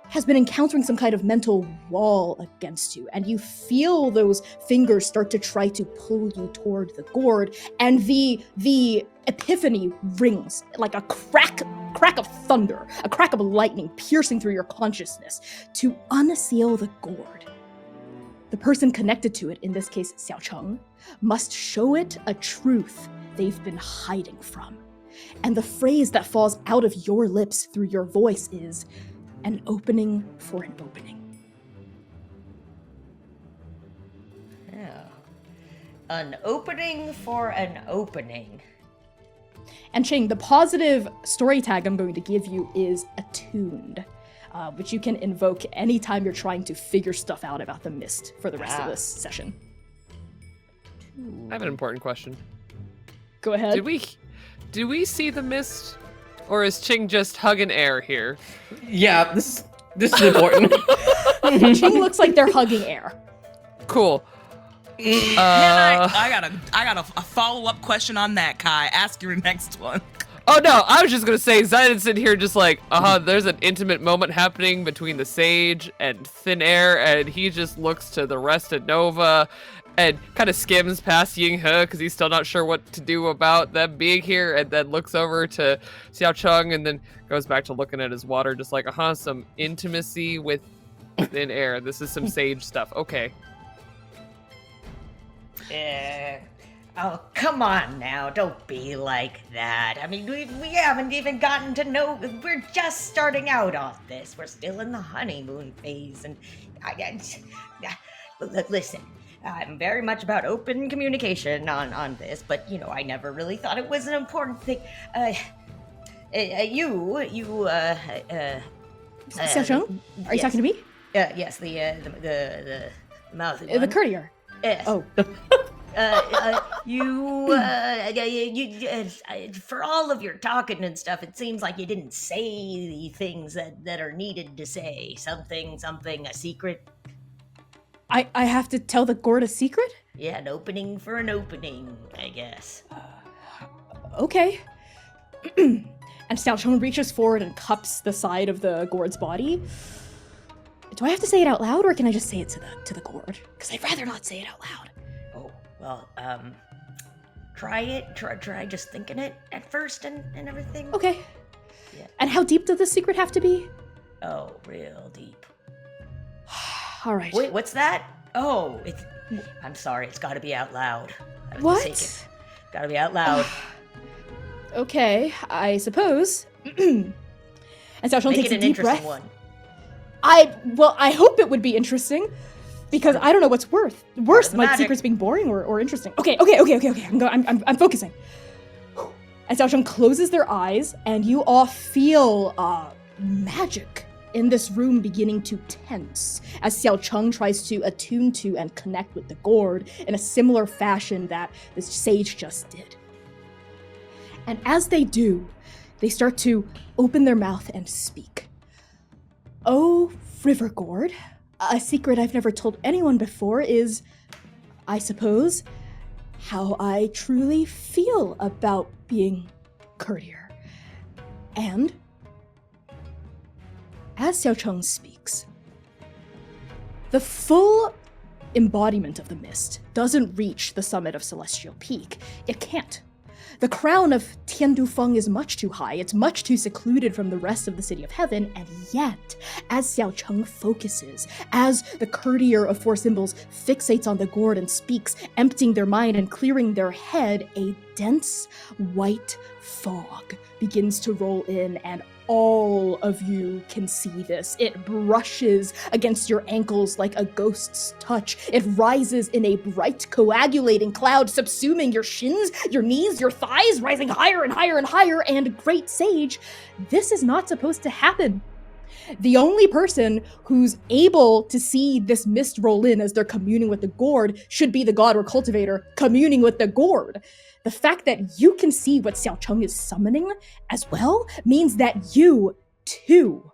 has been encountering some kind of mental wall against you, and you feel those fingers start to try to pull you toward the gourd, and the epiphany rings like a crack of thunder, a crack of lightning piercing through your consciousness to unseal the gourd. The person connected to it, in this case Xiaocheng, must show it a truth they've been hiding from. And the phrase that falls out of your lips through your voice is, an opening for an opening. Yeah. An opening for an opening. And Ching, the positive story tag I'm going to give you is attuned, which you can invoke anytime you're trying to figure stuff out about the mist for the rest of this session. I have an important question. Go ahead. Did we see the mist? Or is Ching just hugging air here? Yeah, this is important. Ching looks like they're hugging air. Cool. I got a follow-up question on that, Kai. Ask your next one. Oh no, I was just gonna say, Xainan sitting here just like, there's an intimate moment happening between the sage and thin air, and he just looks to the rest of Nova and kind of skims past Ying He because he's still not sure what to do about them being here, and then looks over to Xiaocheng and then goes back to looking at his water, just like, some intimacy with thin air. This is some sage stuff. Okay. Oh, come on now, don't be like that. I mean, we haven't even gotten to know, we're just starting out on this. We're still in the honeymoon phase, and listen, I'm very much about open communication on this, but, I never really thought it was an important thing. Xiaocheng? Are you talking to me? Yes, the mouthy one. The courtier. Yes. Oh. For all of your talking and stuff, it seems like you didn't say the things that are needed to say. Something, a secret. I have to tell the gourd a secret? Yeah, an opening for an opening, I guess. Okay. And Xiaocheng reaches forward and cups the side of the gourd's body. Do I have to say it out loud, or can I just say it to the gourd? Because I'd rather not say it out loud. Oh, well, try it. Try just thinking it at first and everything. Okay. Yeah. And how deep does the secret have to be? Oh, real deep. All right. Wait, what's that? Oh, I'm sorry, it's gotta be out loud. I was What? mistaken. Gotta be out loud. Okay, I suppose. And Xiaocheng Make takes it a an deep interesting breath. one. I hope it would be interesting, because I don't know what's worse, the like magic. secrets being boring or interesting. Okay. I'm focusing. And Xiaocheng closes their eyes, and you all feel magic in this room beginning to tense as Xiaocheng tries to attune to and connect with the gourd in a similar fashion that the sage just did. And as they do, they start to open their mouth and speak. Oh, River Gourd, a secret I've never told anyone before is, I suppose, how I truly feel about being courtier. And as Xiaocheng speaks, the full embodiment of the mist doesn't reach the summit of Celestial Peak. It can't. The crown of Tiandufeng is much too high, it's much too secluded from the rest of the City of Heaven, and yet, as Xiaocheng focuses, as the courtier of four symbols fixates on the gourd and speaks, emptying their mind and clearing their head, a dense white fog begins to roll in, and all of you can see this. It brushes against your ankles like a ghost's touch. It rises in a bright, coagulating cloud, subsuming your shins, your knees, your thighs, rising higher and higher and higher, and great sage, this is not supposed to happen. The only person who's able to see this mist roll in as they're communing with the gourd should be the god or cultivator communing with the gourd. The fact that you can see what Xiaocheng is summoning as well means that you, too,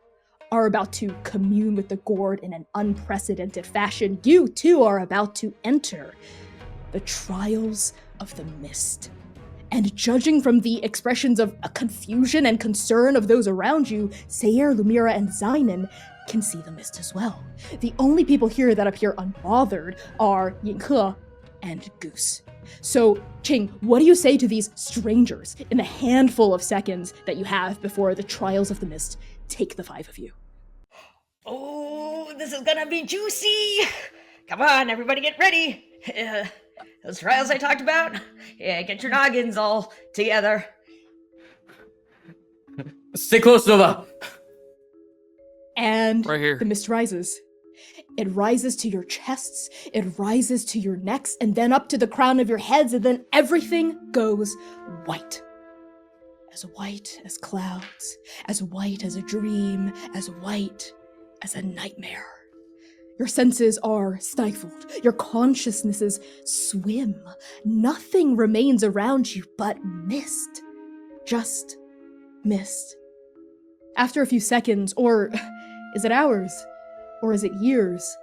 are about to commune with the gourd in an unprecedented fashion. You, too, are about to enter the trials of the mist. And judging from the expressions of confusion and concern of those around you, Seir, Lumièra, and Xainan can see the mist as well. The only people here that appear unbothered are Yinghe and Goose. So, Ching, what do you say to these strangers in the handful of seconds that you have before the trials of the mist take the five of you? Oh, this is gonna be juicy! Come on, everybody get ready! Those trials I talked about? Yeah, get your noggins all together. Stay close, Nova. And Right here. the mist rises. It rises to your chests, it rises to your necks, and then up to the crown of your heads, and then everything goes white. As white as clouds, as white as a dream, as white as a nightmare. Your senses are stifled, your consciousnesses swim. Nothing remains around you but mist. Just mist. After a few seconds, or is it hours? Or is it years?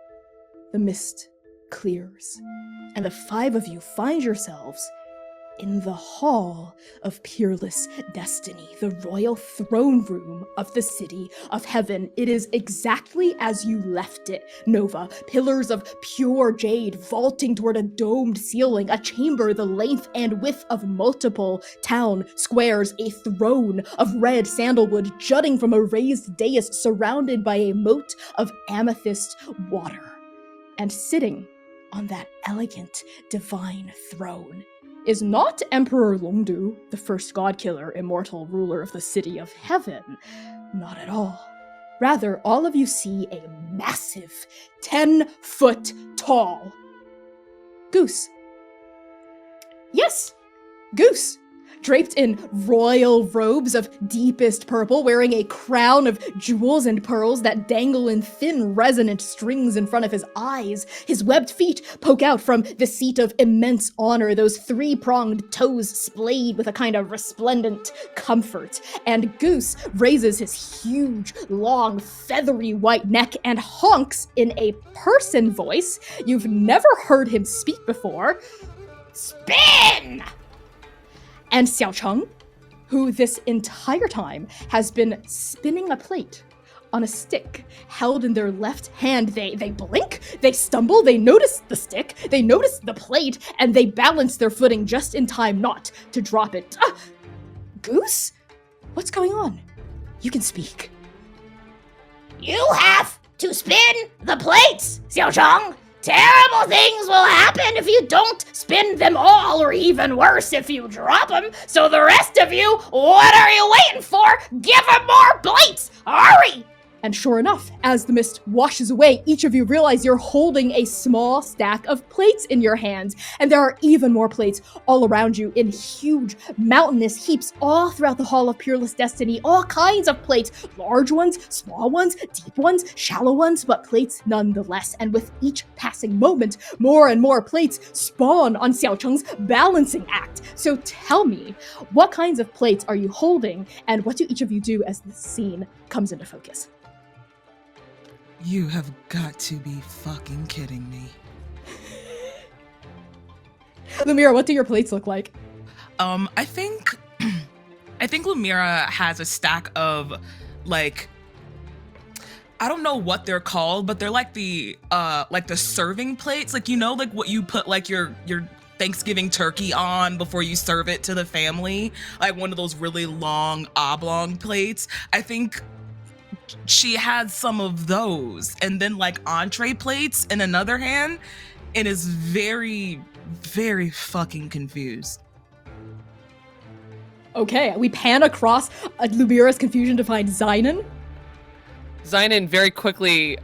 The mist clears, and the five of you find yourselves in the Hall of Peerless Destiny, the royal throne room of the City of Heaven. It is exactly as you left it, Nova. Pillars of pure jade vaulting toward a domed ceiling, a chamber the length and width of multiple town squares, a throne of red sandalwood jutting from a raised dais surrounded by a moat of amethyst water. And sitting on that elegant, divine throne is not Emperor Longdu, the first god-killer, immortal ruler of the City of Heaven. Not at all. Rather, all of you see a massive, 10-foot tall goose. Yes, goose. Draped in royal robes of deepest purple, wearing a crown of jewels and pearls that dangle in thin, resonant strings in front of his eyes. His webbed feet poke out from the seat of immense honor, those three-pronged toes splayed with a kind of resplendent comfort. And Goose raises his huge, long, feathery white neck and honks in a person voice you've never heard him speak before. Spin! And Xiaocheng, who this entire time has been spinning a plate on a stick held in their left hand. They blink, they stumble, they notice the stick, they notice the plate, and they balance their footing just in time not to drop it. Goose? What's going on? You can speak. You have to spin the plates, Xiaocheng. Terrible things will happen if you don't spin them all, or even worse, if you drop them. So the rest of you, what are you waiting for? Give them more plates! Hurry! And sure enough, as the mist washes away, each of you realize you're holding a small stack of plates in your hands. And there are even more plates all around you in huge, mountainous heaps all throughout the Hall of Peerless Destiny. All kinds of plates. Large ones, small ones, deep ones, shallow ones, but plates nonetheless. And with each passing moment, more and more plates spawn on Xiaocheng's balancing act. So tell me, what kinds of plates are you holding, and what do each of you do as the scene comes into focus? You have got to be fucking kidding me. Lumièra, what do your plates look like? I think Lumièra has a stack of, like, I don't know what they're called, but they're like the serving plates, like, you know, like what you put like your Thanksgiving turkey on before you serve it to the family, like one of those really long oblong plates. I think she had some of those, and then like entree plates in another hand, and is very, very fucking confused. Okay, we pan across Lumièra's confusion to find Xainan. Xainan very quickly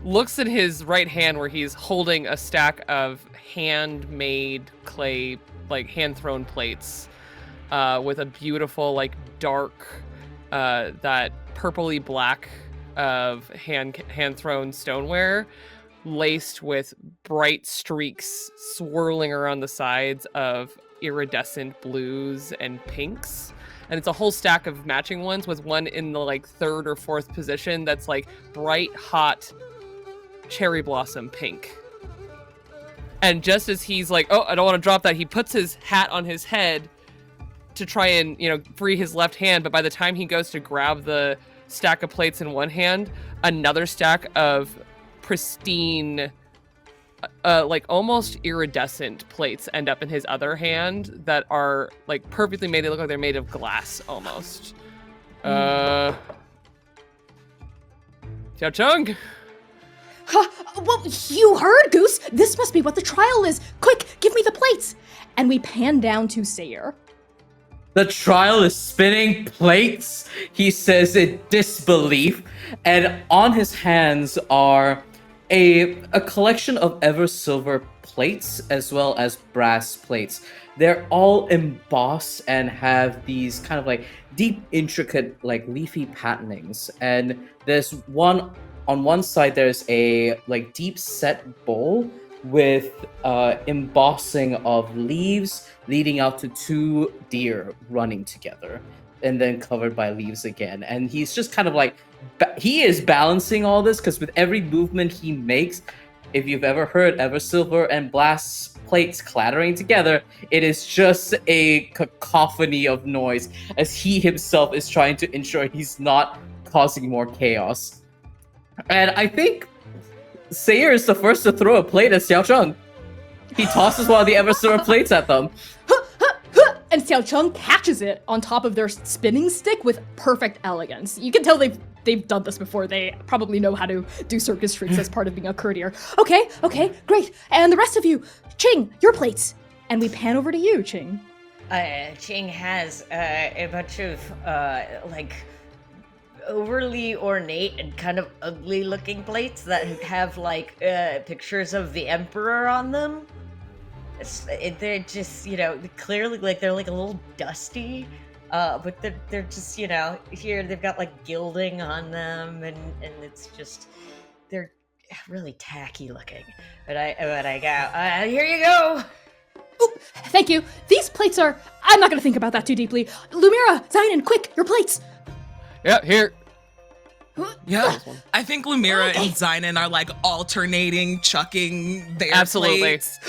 looks at his right hand where he's holding a stack of handmade clay, like hand-thrown plates with a beautiful, like, dark, that purpley black of hand-thrown stoneware laced with bright streaks swirling around the sides of iridescent blues and pinks. And it's a whole stack of matching ones with one in the like third or fourth position that's like bright, hot cherry blossom pink. And just as he's like, oh, I don't want to drop that, he puts his hat on his head to try and, you know, free his left hand. But by the time he goes to grab the stack of plates in one hand, another stack of pristine, like almost iridescent plates end up in his other hand that are like perfectly made. They look like they're made of glass almost. Xiaocheng? Well, you heard, Goose! This must be what the trial is! Quick, give me the plates! And we pan down to Seir. The trial is spinning plates, he says in disbelief, and on his hands are a collection of ever silver plates as well as brass plates. They're all embossed and have these kind of like deep, intricate, like leafy patternings. And there's one on one side. There's a like deep set bowl with embossing of leaves leading out to two deer running together, and then covered by leaves again. And he's just kind of like, he is balancing all this because with every movement he makes, if you've ever heard ever silver and brass plates clattering together, it is just a cacophony of noise as he himself is trying to ensure he's not causing more chaos. And I think Seir is the first to throw a plate at Xiaocheng. He tosses one of the ever silver plates at them. And Xiaocheng catches it on top of their spinning stick with perfect elegance. You can tell they've done this before. They probably know how to do circus tricks as part of being a courtier. Okay, great. And the rest of you, Ching, your plates. And we pan over to you, Ching. Ching has a bunch of like overly ornate and kind of ugly looking plates that have like pictures of the emperor on them. They're just, clearly like they're like a little dusty, but they're just, here they've got like gilding on them, and it's just, they're really tacky looking. But I go, here you go. Oh, thank you. These plates are... I'm not going to think about that too deeply. Lumièra, Xainan, quick, your plates. Yeah, here. Yeah, I think Lumièra and Xainan are like alternating, chucking their Absolutely. plates.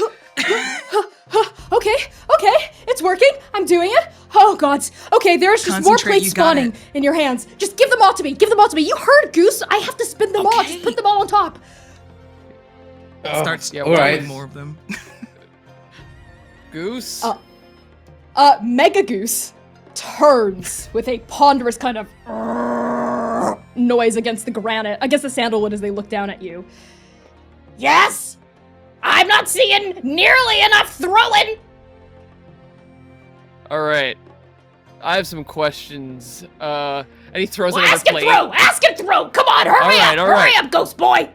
Okay, it's working. I'm doing it. Oh, God. Okay, there's just more Concentrate, plates you got spawning it. in your hands. Just give them all to me. You heard, Goose. I have to spin them all. Just put them all on top. Starts all right. more of them. Goose? Mega Goose turns with a ponderous kind of noise against the sandalwood as they look down at you. Yes? I'm not seeing nearly enough throwing. All right. I have some questions. And he throws Well, another ask and plate. Ask and throw. Come on, hurry up. Hurry up, ghost boy.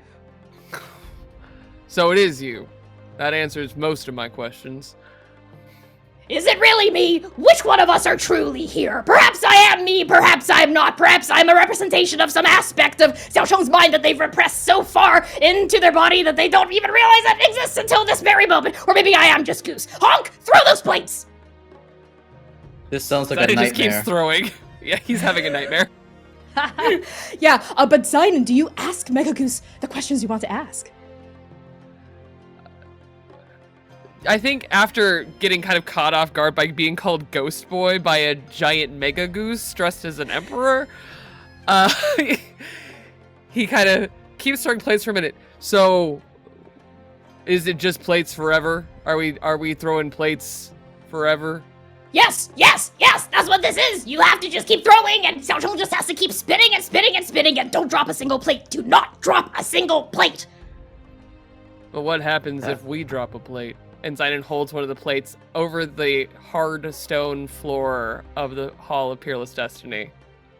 So it is you. That answers most of my questions. Is it really me? Which one of us are truly here? Perhaps I am me, perhaps I'm not. Perhaps I'm a representation of some aspect of Xiaocheng's mind that they've repressed so far into their body that they don't even realize that it exists until this very moment. Or maybe I am just Goose. Honk! Throw those plates! This sounds like He a nightmare. just keeps throwing. Yeah, he's having a nightmare. Yeah, but Xainan, do you ask Mega Goose the questions you want to ask? I think after getting kind of caught off guard by being called Ghost Boy by a giant mega goose dressed as an emperor, he kind of keeps throwing plates for a minute. So, is it just plates forever? Are we throwing plates forever? Yes, that's what this is. You have to just keep throwing, and Xiaocheng just has to keep spinning and spinning and spinning, and don't drop a single plate. Do not drop a single plate. But what happens if we drop a plate? And Xainan holds one of the plates over the hard stone floor of the Hall of Peerless Destiny.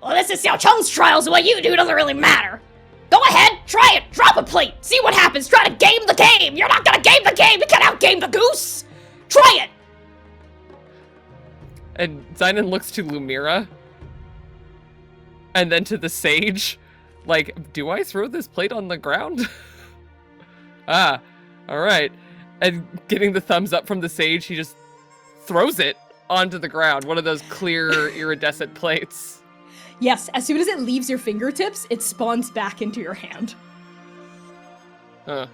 Well, this is Xiaocheng's trial, so what you do doesn't really matter. Go ahead, try it, drop a plate, see what happens, try to game the game. You're not gonna game the game, you can't outgame the goose. Try it. And Xainan looks to Lumièra. And then to the sage. Like, do I throw this plate on the ground? Ah, alright. And getting the thumbs up from the sage, he just throws it onto the ground. One of those clear, iridescent plates. Yes, as soon as it leaves your fingertips, it spawns back into your hand. Huh.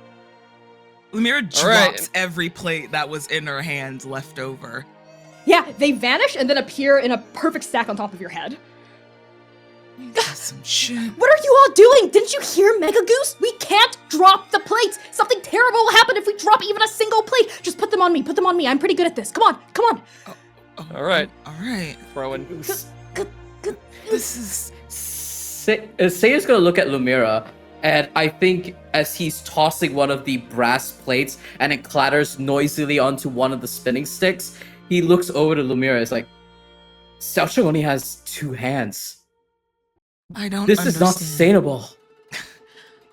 Lumièra drops right. every plate that was in her hand left over. Yeah, they vanish and then appear in a perfect stack on top of your head. That's some shit. What are you all doing? Didn't you hear, Mega Goose? We can't drop the plates. Something terrible will happen if we drop even a single plate. Just put them on me. I'm pretty good at this. Come on. All right. All right. Throwing. This is... Seir's gonna look at Lumièra, and I think as he's tossing one of the brass plates and it clatters noisily onto one of the spinning sticks, he looks over to Lumièra and is like, Xiaocheng only has 2 hands. I don't This understand. is not sustainable.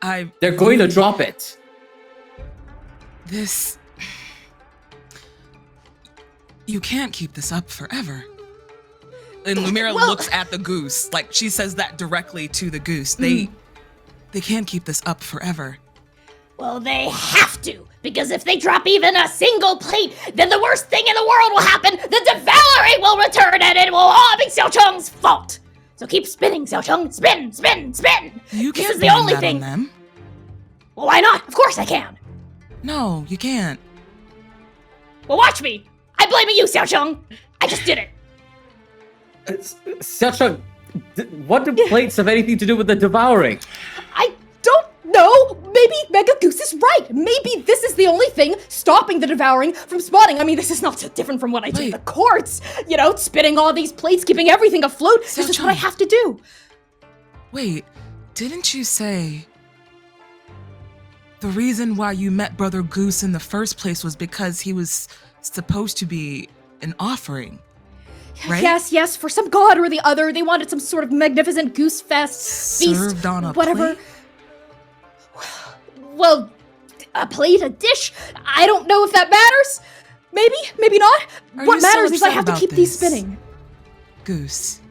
They're going to really- drop it. This... You can't keep this up forever. And Lumièra looks at the goose, like she says that directly to the goose. They can't keep this up forever. Well, they have to, because if they drop even a single plate, then the worst thing in the world will happen. The devouring will return, and it will all be Xiaocheng's fault. So keep spinning, Xiaocheng. Spin, spin, spin. You This can't is the blame only that thing. on them. Well, why not? Of course I can. No, you can't. Well, watch me. I'm blaming you, Xiaocheng. I just did it. Xiaocheng, what do plates have anything to do with the devouring? I don't know. Maybe Mega Goose is right. Maybe this is the only thing stopping the devouring from spawning. I mean, this is not so different from what I do in the courts. You know, spinning all these plates, keeping everything afloat. This is what I have to do. Wait, didn't you say the reason why you met Brother Goose in the first place was because he was supposed to be an offering, right? Yes, for some god or the other. They wanted some sort of magnificent goose feast, feast, Served on a whatever. plate? Well, a plate, a dish. I don't know if that matters. Maybe not. Are What you so matters is I upset have to about keep these this? spinning. Goose. Is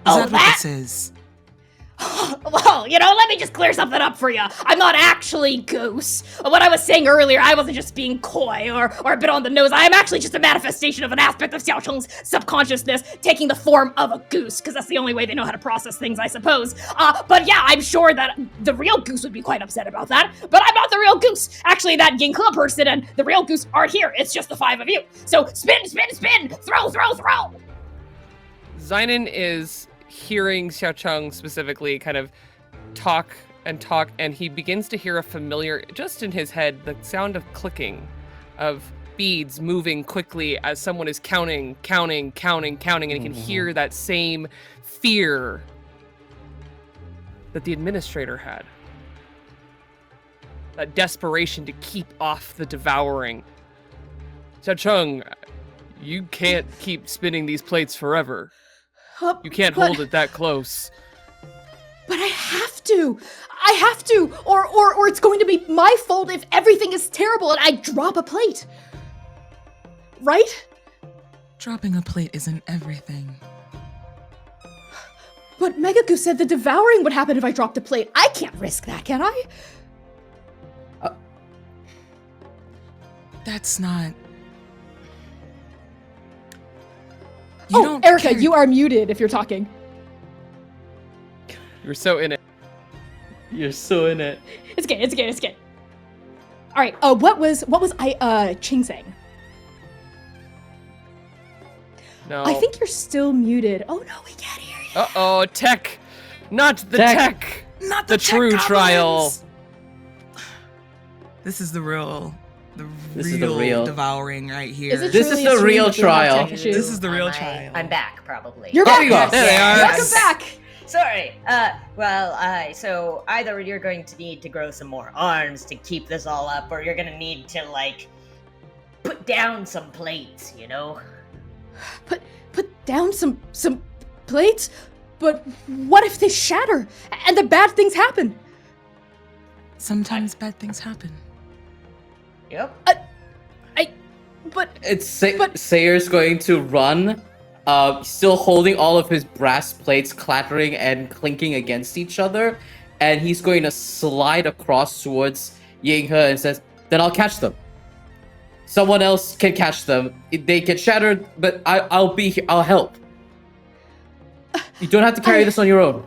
Oh, that what that- this is? Well, let me just clear something up for you. I'm not actually Goose. What I was saying earlier, I wasn't just being coy or a bit on the nose. I am actually just a manifestation of an aspect of Xiaocheng's subconsciousness taking the form of a goose, because that's the only way they know how to process things, I suppose. But yeah, I'm sure that the real Goose would be quite upset about that, but I'm not the real Goose. Actually, that Ginkle person and the real Goose aren't here. It's just the 5 of you. So spin, throw. Xainan is hearing Xiaocheng specifically kind of talk, and he begins to hear a familiar, just in his head, the sound of clicking, of beads moving quickly as someone is counting, and he can hear that same fear that the administrator had. That desperation to keep off the devouring. Xiaocheng, you can't keep spinning these plates forever. You can't hold it that close. But I have to, or it's going to be my fault if everything is terrible and I drop a plate. Right? Dropping a plate isn't everything. But Megagoose said the devouring would happen if I dropped a plate. I can't risk that, can I? That's not... You don't Erika, carry- you are muted if you're talking. You're so in it. You're so in it. It's okay. All right. What was Ching saying? No. I think you're still muted. Oh no, we can't hear you. Uh-oh, tech. Not the tech. Not The tech true trial. goblins! This is the real devouring right here. Is it This truly is the a stream real that we have trial. tech issues? This is the real Am I- trial. I'm back, probably. You're There back. you go. There they are. Welcome back. Sorry. So either you're going to need to grow some more arms to keep this all up, or you're gonna need to, put down some plates, Put down some plates. But what if they shatter and the bad things happen? Sometimes bad things happen. Yep. But It's But- Seir's going to run, still holding all of his brass plates clattering and clinking against each other, and he's going to slide across towards Yinghe and says, "Then I'll catch them. Someone else can catch them. They get shattered, but I'll be here. I'll help. You don't have to carry this on your own."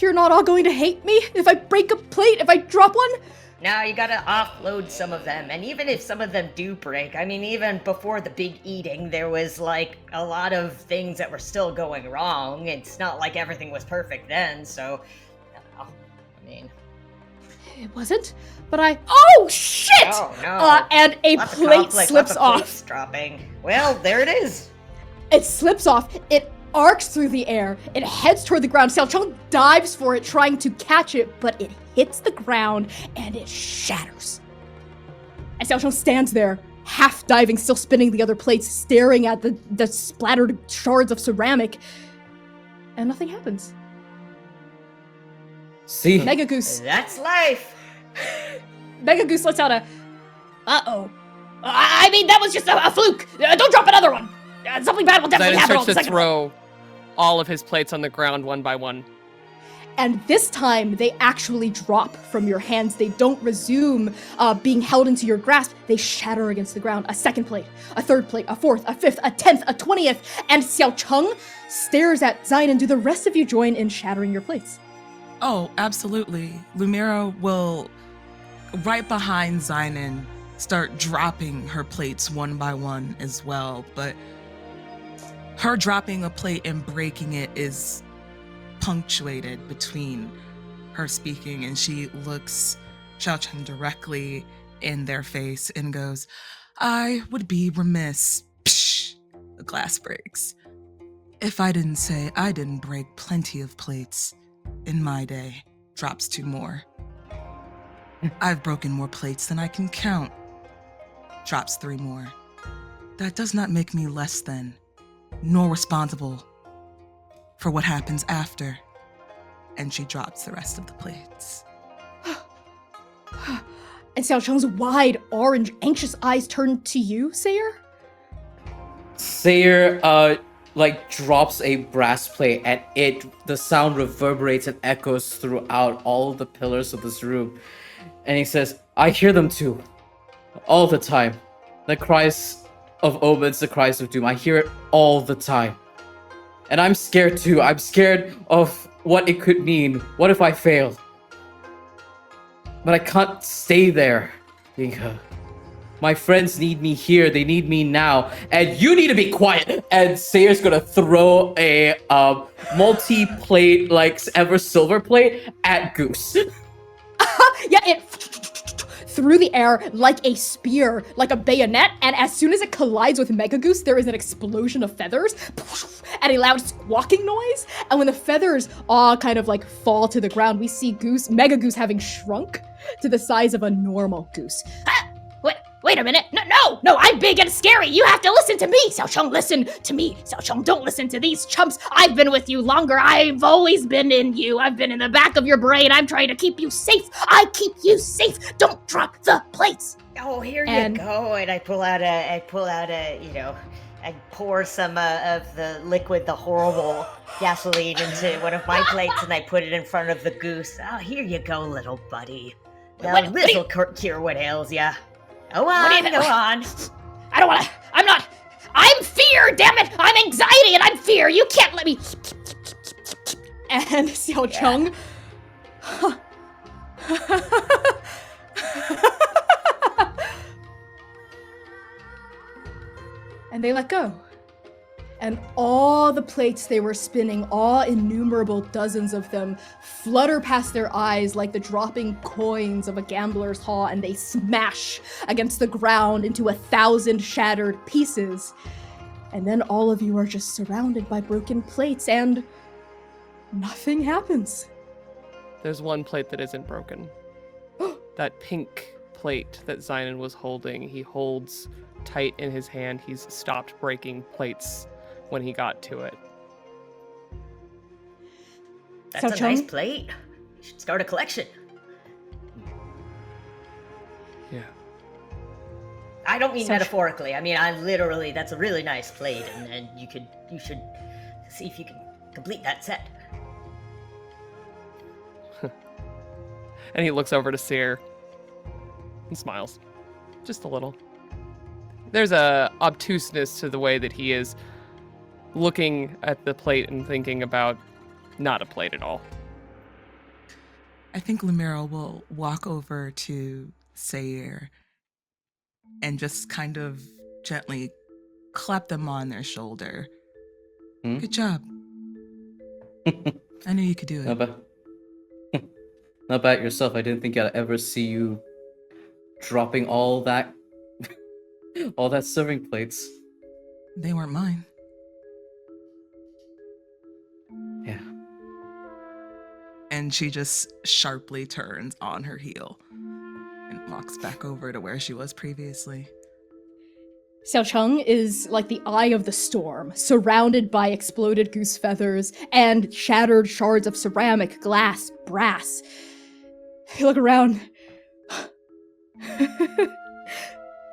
you're not all going to hate me if I break a plate, if I drop one? Now you gotta offload some of them, and even if some of them do break, I mean, even before the big eating, there was a lot of things that were still going wrong. It's not like everything was perfect then, so, I mean. It wasn't, but oh shit! Oh, no. And a Lots of plate conflict, slips lots of off. plates dropping. Well, there it is. It slips off. It arcs through the air. It heads toward the ground. Xiaocheng dives for it, trying to catch it, but it hits the ground and it shatters. And Xiaocheng stands there, half diving, still spinning the other plates, staring at the splattered shards of ceramic, and nothing happens. See, Megagoose That's life. lets out a Uh-oh. I mean, that was just a fluke. Don't drop another one. Something bad will definitely Xainan happen on starts the to second one. throw all of his plates on the ground one by one. and this time they actually drop from your hands. They don't resume being held into your grasp. They shatter against the ground. A second plate, a third plate, a fourth, a fifth, a 10th, a 20th, and Xiaocheng stares at Xainan. Do the rest of you join in shattering your plates? Oh, absolutely. Lumièra will, right behind Xainan, start dropping her plates one by one as well. But her dropping a plate and breaking it is punctuated between her speaking, and she looks Xiaocheng directly in their face and goes, "I would be remiss," psh, the glass breaks, "if I didn't say I didn't break plenty of plates in my day." Drops 2 more. "I've broken more plates than I can count." drops 3 more. That does not make me less than, nor responsible for what happens after. And she drops the rest of the plates. And Xiaocheng's wide, orange, anxious eyes turn to you, Seir? Seir, drops a brass plate, and the sound reverberates and echoes throughout all of the pillars of this room. And he says, I hear them too. All the time. The cries of omens, the cries of doom. I hear it all the time. And I'm scared too. I'm scared of what it could mean. What if I fail? But I can't stay there. My friends need me here. They need me now. And you need to be quiet. And Seir's gonna throw a multi-plate, ever silver plate at Goose. Yeah, it through the air like a spear, like a bayonet, and as soon as it collides with Mega Goose, there is an explosion of feathers and a loud squawking noise. And when the feathers all kind of fall to the ground, we see Mega Goose having shrunk to the size of a normal goose. Wait a minute. No, I'm big and scary. You have to listen to me. Xiaocheng, listen to me. Xiaocheng, don't listen to these chumps. I've been with you longer. I've always been in you. I've been in the back of your brain. I'm trying to keep you safe. I keep you safe. Don't drop the plates. Oh, here And- you go. And I pull out I pour some of the liquid, the horrible gasoline into one of my plates, and I put it in front of the goose. Oh, here you go, little buddy. Now, this'll cure what ails ya. Go on. I don't wanna. I'm fear, damn it. I'm anxiety and I'm fear. You can't let me. And Xiaocheng... And they let go. And all the plates they were spinning, all innumerable dozens of them, flutter past their eyes like the dropping coins of a gambler's hall, and they smash against the ground into 1,000 shattered pieces. And then all of you are just surrounded by broken plates, and nothing happens. There's one plate that isn't broken. That pink plate that Xainan was holding, he holds tight in his hand. He's stopped breaking plates when he got to it. That's a nice plate. You should start a collection. Yeah. I don't mean metaphorically. I mean, that's a really nice plate, and you should see if you can complete that set. And he looks over to Seir and smiles. Just a little. There's a obtuseness to the way that he is looking at the plate and thinking about not a plate at all. I think Lumièra will walk over to Seir and just kind of gently clap them on their shoulder. Good job. I knew you could do it. Not about yourself. I didn't think I'd ever see you dropping all that serving plates. They weren't mine. Yeah. And she just sharply turns on her heel and walks back over to where she was previously. Xiaocheng is like the eye of the storm, surrounded by exploded goose feathers and shattered shards of ceramic, glass, brass. You look around.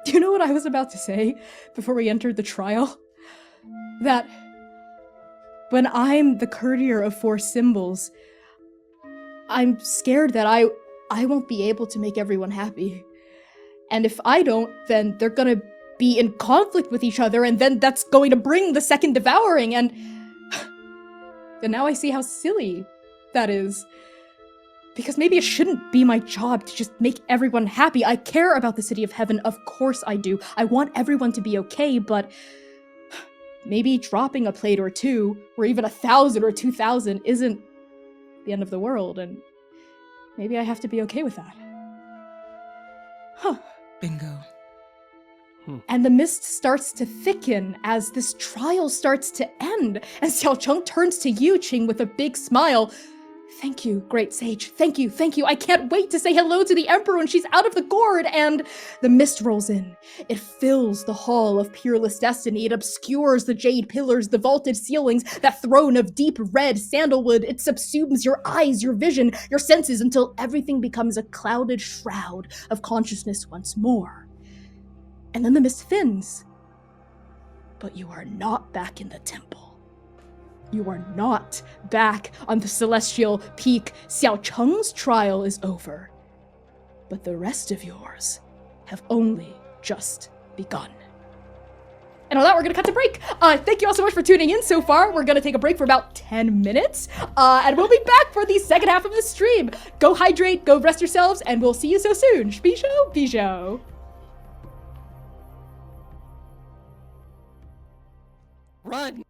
Do you know what I was about to say before we entered the trial? That when I'm the courtier of 4 symbols, I'm scared that I won't be able to make everyone happy. And if I don't, then they're gonna be in conflict with each other, and then that's going to bring the second devouring, and now I see how silly that is. Because maybe it shouldn't be my job to just make everyone happy. I care about the city of heaven, of course I do. I want everyone to be okay, but maybe dropping a plate or 2, or even 1,000 or 2,000 isn't the end of the world, and maybe I have to be okay with that. Huh. Bingo. And the mist starts to thicken as this trial starts to end. And Xiaocheng turns to you, Ching, with a big smile. Thank you, great sage. Thank you, thank you. I can't wait to say hello to the Emperor when she's out of the gourd. And the mist rolls in. It fills the hall of peerless destiny. It obscures the jade pillars, the vaulted ceilings, that throne of deep red sandalwood. It subsumes your eyes, your vision, your senses until everything becomes a clouded shroud of consciousness once more. And then the mist thins. But you are not back in the temple. You are not back on the celestial peak. Xiaocheng's trial is over. But the rest of yours have only just begun. And on that, we're going to cut to break. Thank you all so much for tuning in so far. We're going to take a break for about 10 minutes. And we'll be back for the second half of the stream. Go hydrate, go rest yourselves, and we'll see you so soon. Bisho, bisho. Run!